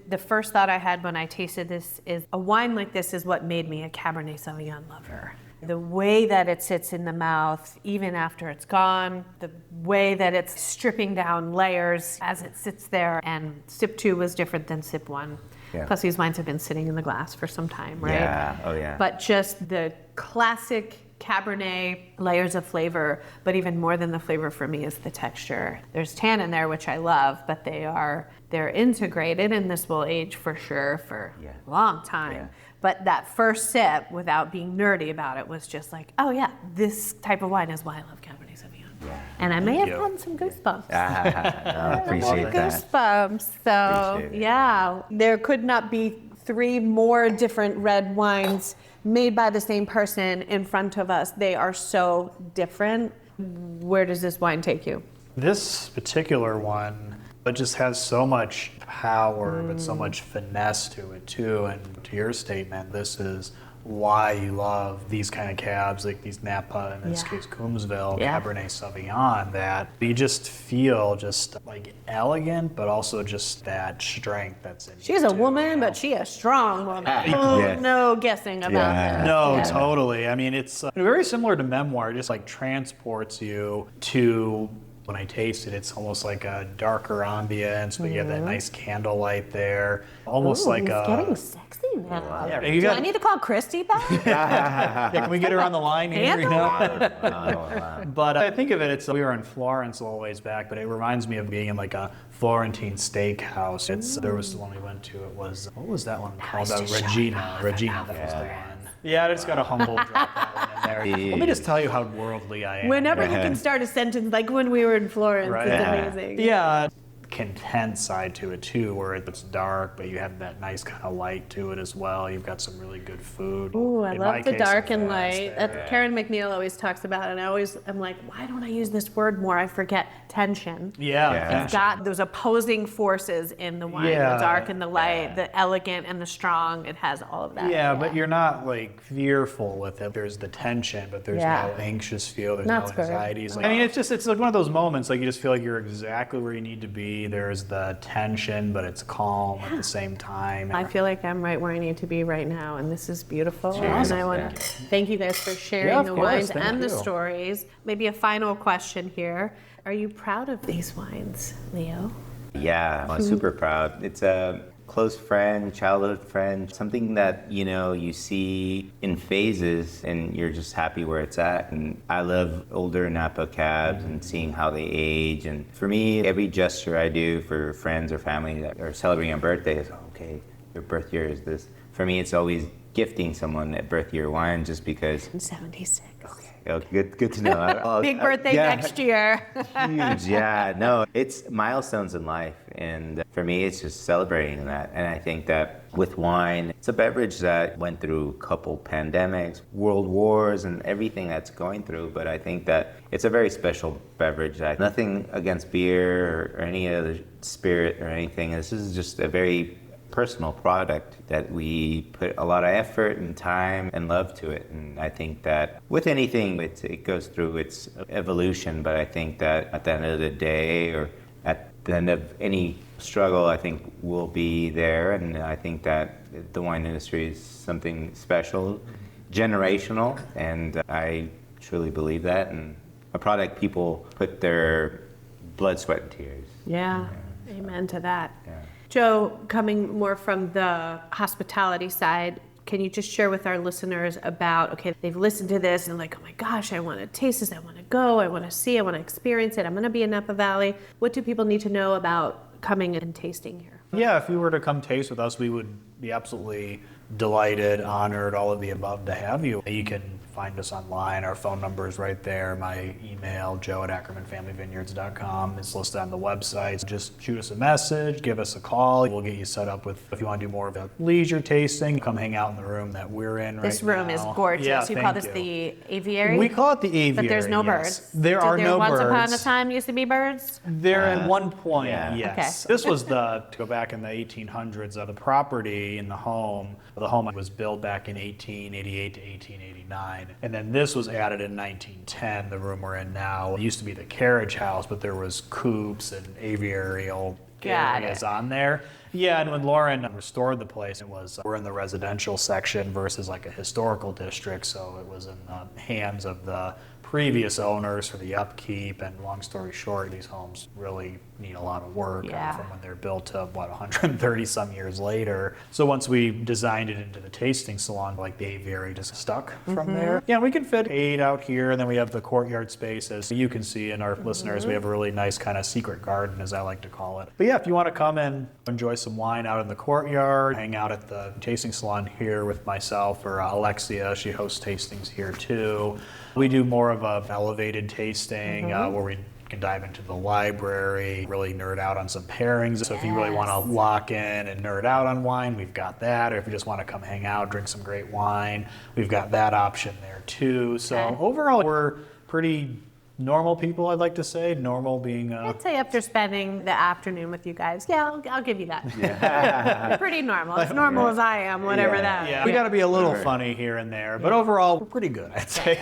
the first thought I had when I tasted this is a wine like this is what made me a Cabernet Sauvignon lover. The way that it sits in the mouth, even after it's gone, the way that it's stripping down layers as it sits there. And sip 2 was different than sip 1. Yeah. Plus, these wines have been sitting in the glass for some time, right? Yeah, oh yeah. But just the classic Cabernet layers of flavor, but even more than the flavor for me is the texture. There's tannin there, which I love, but they're integrated, and this will age for sure for a long time. Yeah. But that first sip, without being nerdy about it, was just like, oh yeah, this type of wine is why I love Cabernet Sauvignon. Yeah. And I may have you. gotten some goosebumps. I appreciate that. Goosebumps. So Appreciate it. yeah, there could not be 3 more different red wines made by the same person in front of us. They are so different. Where does this wine take you? This particular one, it just has so much power, but so much finesse to it too. And to your statement, this is why you love these kind of cabs, like these Napa, in this Yeah. case Coombsville, Yeah. Cabernet Sauvignon, that you just feel just like elegant, but also just that strength that's in She's you a too, woman, you know? but she a strong woman. Yes. No guessing about Yeah. that. No, Yeah. totally. I mean, it's very similar to Memoir, just like transports you to, when I taste it, it's almost like a darker ambience, but you have that nice candlelight there. Almost Ooh, like he's a... getting sexy now. Yeah, Do you got- I need to call Christy back? Yeah, can we get her on the line here? You know? Wow. But I think of it, we were in Florence a little ways back, but it reminds me of being in like a Florentine steakhouse. There was the one we went to, it was, what was that one called? used to show Regina. Regina, that was the one. Yeah, I just got to humble drop that one in there. Let me just tell you how worldly I am. Whenever you can start a sentence, like when we were in Florence, Right. it's amazing. Yeah. Content side to it too, where it's dark, but you have that nice kind of light to it as well. You've got some really good food. Ooh, I In my love the case, dark I'm and fast light. there. That Karen McNeil always talks about it, and I'm like, why don't I use this word more? I forget tension. Yeah. It's got those opposing forces in the wine, Yeah. the dark and the light, the elegant and the strong. It has all of that. Yeah, but you're not like fearful with it. There's the tension, but there's Yeah. no anxious feel. There's That's no good. anxieties. I mean, it's like one of those moments. Like you just feel like you're exactly where you need to be. There's the tension, but it's calm at the same time. I feel like I'm right where I need to be right now, and this is beautiful. Cheers. And I want to thank you guys for sharing Yeah, of the course. wines Thank and the you. stories. Maybe a final question here. Are you proud of these wines, Leo? Yeah, I'm super proud. It's a close friend, childhood friend, something that, you see in phases and you're just happy where it's at. And I love older Napa cabs and seeing how they age. And for me, every gesture I do for friends or family that are celebrating a birthday is, okay, your birth year is this. For me, it's always gifting someone a birth year wine just because. 76. Okay, good to know. Big birthday yeah. next year. Huge, yeah. No, it's milestones in life. And for me, it's just celebrating that. And I think that with wine, it's a beverage that went through a couple pandemics, world wars, and everything that's going through. But I think that it's a very special beverage. Nothing against beer or any other spirit or anything. This is just a very personal product that we put a lot of effort and time and love to it. And I think that with anything, it goes through its evolution, but I think that at the end of the day or at the end of any struggle, I think we'll be there. And I think that the wine industry is something special, generational, and I truly believe that. And a product people put their blood, sweat, and tears. Yeah, amen to that. Yeah. Joe, coming more from the hospitality side, can you just share with our listeners about, okay, they've listened to this and like, oh my gosh, I want to taste this, I want to go, I want to see, I want to experience it, I'm going to be in Napa Valley. What do people need to know about coming and tasting here? Yeah, if you were to come taste with us, we would be absolutely delighted, honored, all of the above to have you. You can find us online. Our phone number is right there. My email, joe@ackermanfamilyvineyards.com, is listed on the website. Just shoot us a message, give us a call. We'll get you set up with, if you want to do more of a leisure tasting, come hang out in the room that we're in right now. This room is gorgeous. Yeah, You call thank this you. the aviary? We call it the aviary, But there's no yes. birds. There are no once birds. upon a time used to be birds? There at one point, yeah. yes. Okay. This was to go back in the 1800s, the property in the home was built back in 1888 to 1889. And then this was added in 1910, the room we're in now. It used to be the carriage house, but there was coops and aviary areas on there. Yeah, and when Lauren restored the place, we're in the residential section versus like a historical district, so it was in the hands of the previous owners for the upkeep. And long story short, these homes really need a lot of work from when they're built to 130 some years later. So once we designed it into the tasting salon, like the aviary just stuck from there. Yeah, we can fit 8 out here, and then we have the courtyard spaces. You can see in our listeners, we have a really nice kind of secret garden, as I like to call it. But yeah, if you want to come and enjoy some wine out in the courtyard, hang out at the tasting salon here with myself or Alexia, she hosts tastings here too. We do more of a elevated tasting where we can dive into the library, really nerd out on some pairings. So if you really want to lock in and nerd out on wine, we've got that. Or if you just want to come hang out, drink some great wine, we've got that option there too. So overall, we're pretty normal people, I'd like to say. Normal being... I'd say after spending the afternoon with you guys, I'll give you that. You're pretty normal. As normal as I am, whatever that is. Yeah, we got to be a little funny here and there, but overall, we're pretty good, I'd say.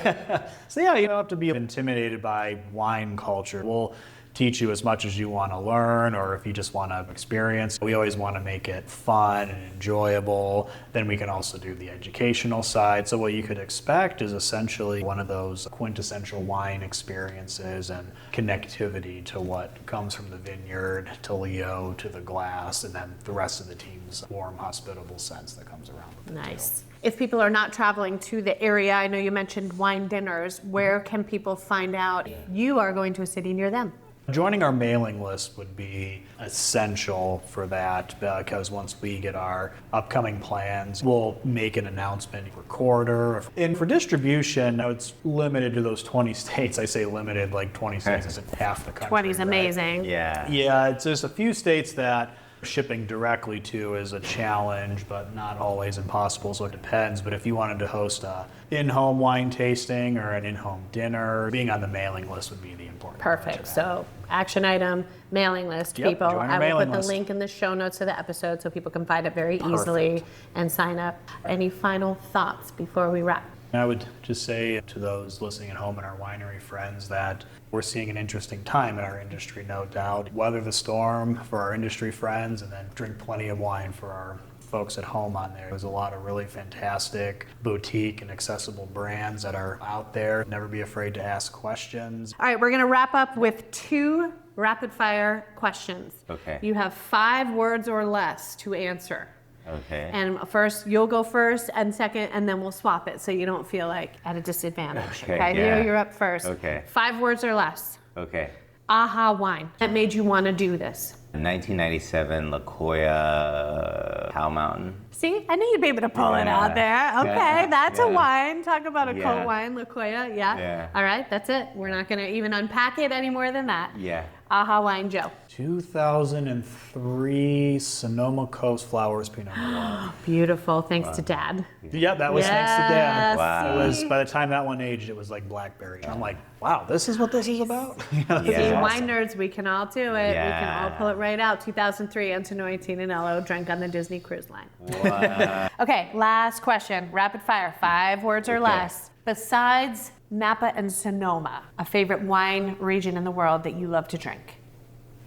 So yeah, you don't have to be intimidated by wine culture. We'll teach you as much as you want to learn, or if you just want to experience. We always want to make it fun and enjoyable. Then we can also do the educational side. So what you could expect is essentially one of those quintessential wine experiences and connectivity to what comes from the vineyard, to Leo, to the glass, and then the rest of the team's warm, hospitable sense that comes around with it. Nice. If people are not traveling to the area, I know you mentioned wine dinners, where can people find out you are going to a city near them? Joining our mailing list would be essential for that, because once we get our upcoming plans, we'll make an announcement per quarter. And for distribution, it's limited to those 20 states. I say limited, like 20 states isn't half the country. 20 is right? amazing. Yeah. Yeah, it's just a few states that shipping directly to is a challenge, but not always impossible, so it depends. But if you wanted to host a in-home wine tasting or an in-home dinner, being on the mailing list would be the important part to Perfect. that. So action item, mailing list, Yep, people. join our I will mailing put the list. link in the show notes of the episode so people can find it very easily and sign up. Any final thoughts before we wrap? I would just say to those listening at home and our winery friends that we're seeing an interesting time in our industry, no doubt. Weather the storm for our industry friends, and then drink plenty of wine for our folks at home on there. There's a lot of really fantastic boutique and accessible brands that are out there. Never be afraid to ask questions. All right, we're going to wrap up with 2 rapid fire questions. Okay. You have 5 words or less to answer. Okay. And first, you'll go first, and second, and then we'll swap it so you don't feel like at a disadvantage. Okay, Leo, yeah. you're up first. Okay. 5 words or less. Okay. Aha wine that made you want to do this. 1997 La Jolla Cow Mountain. See, I knew you'd be able to pull it Yeah. out there. Okay, Yeah. that's a Yeah. wine. Talk about a Yeah. cold wine, La Jolla. Yeah. Yeah. All right, that's it. We're not going to even unpack it any more than that. Yeah. Aha wine, Joe. 2003 Sonoma Coast Flowers Pinot Noir. Beautiful. Thanks to Dad. Yeah, that was thanks to Dad. Yes, Wow. It was, see? by the time that one aged, it was like blackberry. And I'm like, wow, this is what this is about? This is Yeah. See, awesome. wine nerds, we can all do it. We can all Yeah. pull it right out. 2003, Antonio Tinanello, drank on the Disney Cruise Line. Wow. Okay, last question. Rapid fire, 5 words or Okay. less. Besides Napa and Sonoma, a favorite wine region in the world that you love to drink?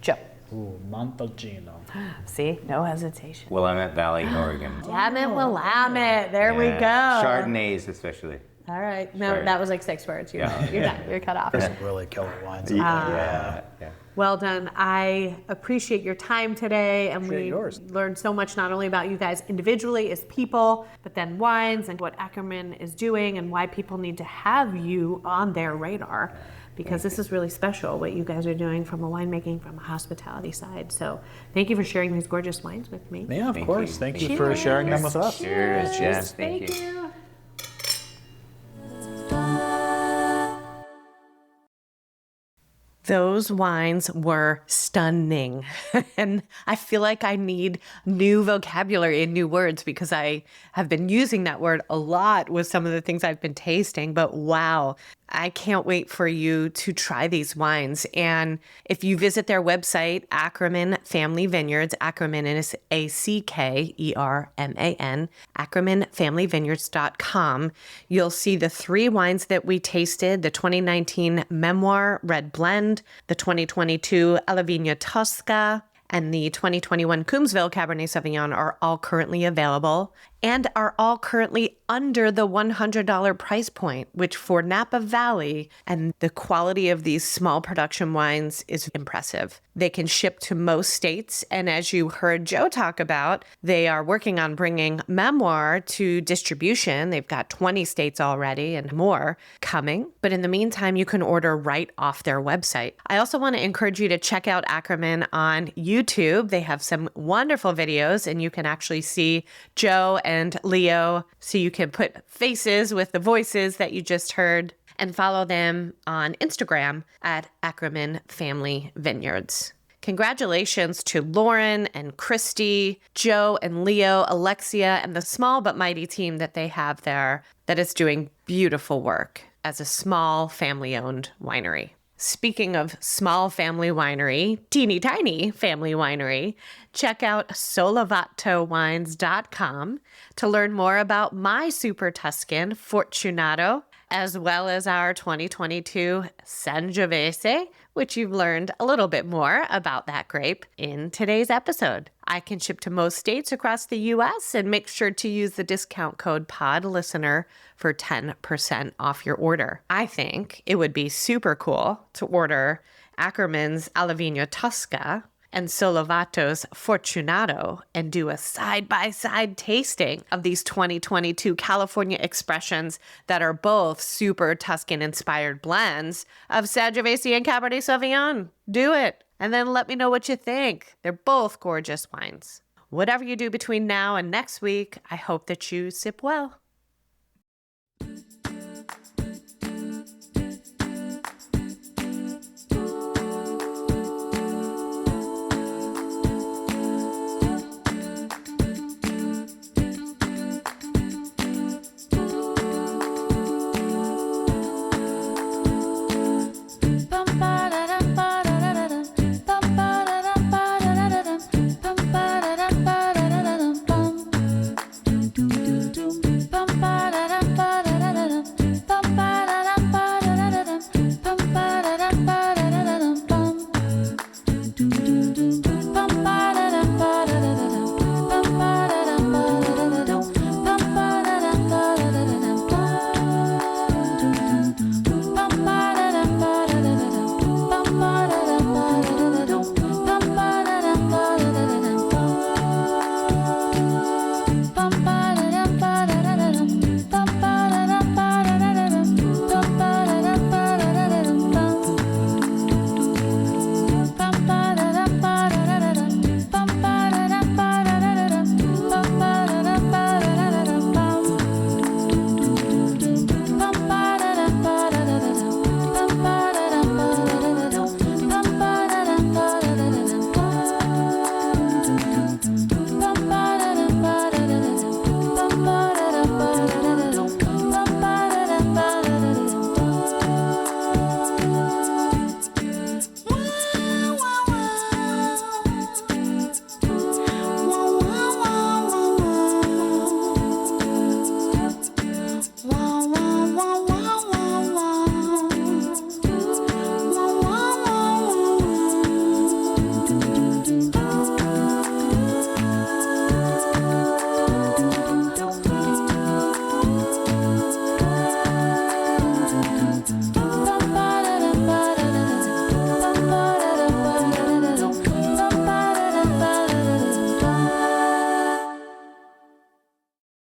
Joe. Ooh, Montalcino. See, no hesitation. Willamette Valley, Oregon. Damn it, Willamette. There we go. Yeah. Chardonnays, especially. All right. No, Sorry. that was like 6 words. You're done. You're cut off. Some really killer wines. Yeah. Yeah. Well done. I appreciate your time today, and Appreciate we yours. learned so much not only about you guys individually as people, but then wines and what Ackerman is doing and why people need to have you on their radar, because this is really special what you guys are doing from a winemaking, from a hospitality side. So thank you for sharing these gorgeous wines with me. Yeah, of Thank course. you. Thank Thank you for sharing them with us. Cheers. Yes, thank you. Those wines were stunning. And I feel like I need new vocabulary and new words because I have been using that word a lot with some of the things I've been tasting. But wow, I can't wait for you to try these wines. And if you visit their website, Ackerman Family Vineyards, Ackerman is Ackerman, AckermanFamilyVineyards.com, you'll see the 3 wines that we tasted, the 2019 Memoir Red Blend, the 2022 Alavigna Tosca, and the 2021 Coombsville Cabernet Sauvignon are all currently available and are all currently under the $100 price point, which for Napa Valley and the quality of these small production wines is impressive. They can ship to most states, and as you heard Joe talk about, they are working on bringing Memoir to distribution. They've got 20 states already and more coming, but in the meantime, you can order right off their website. I also want to encourage you to check out Ackerman on YouTube. They have some wonderful videos, and you can actually see Joe and Leo, so you can put faces with the voices that you just heard, and follow them on Instagram at Ackerman Family Vineyards. Congratulations to Lauren and Christy, Joe and Leo, Alexia, and the small but mighty team that they have there that is doing beautiful work as a small family-owned winery. Speaking of small family winery, teeny tiny family winery, check out solovatowines.com to learn more about my Super Tuscan Fortunato, as well as our 2022 Sangiovese, which you've learned a little bit more about that grape in today's episode. I can ship to most states across the U.S. and make sure to use the discount code PODLISTENER for 10% off your order. I think it would be super cool to order Ackerman's Alavigna Tosca and Solovato's Fortunato and do a side-by-side tasting of these 2022 California expressions that are both super Tuscan-inspired blends of Sangiovese and Cabernet Sauvignon. Do it, and then let me know what you think. They're both gorgeous wines. Whatever you do between now and next week, I hope that you sip well.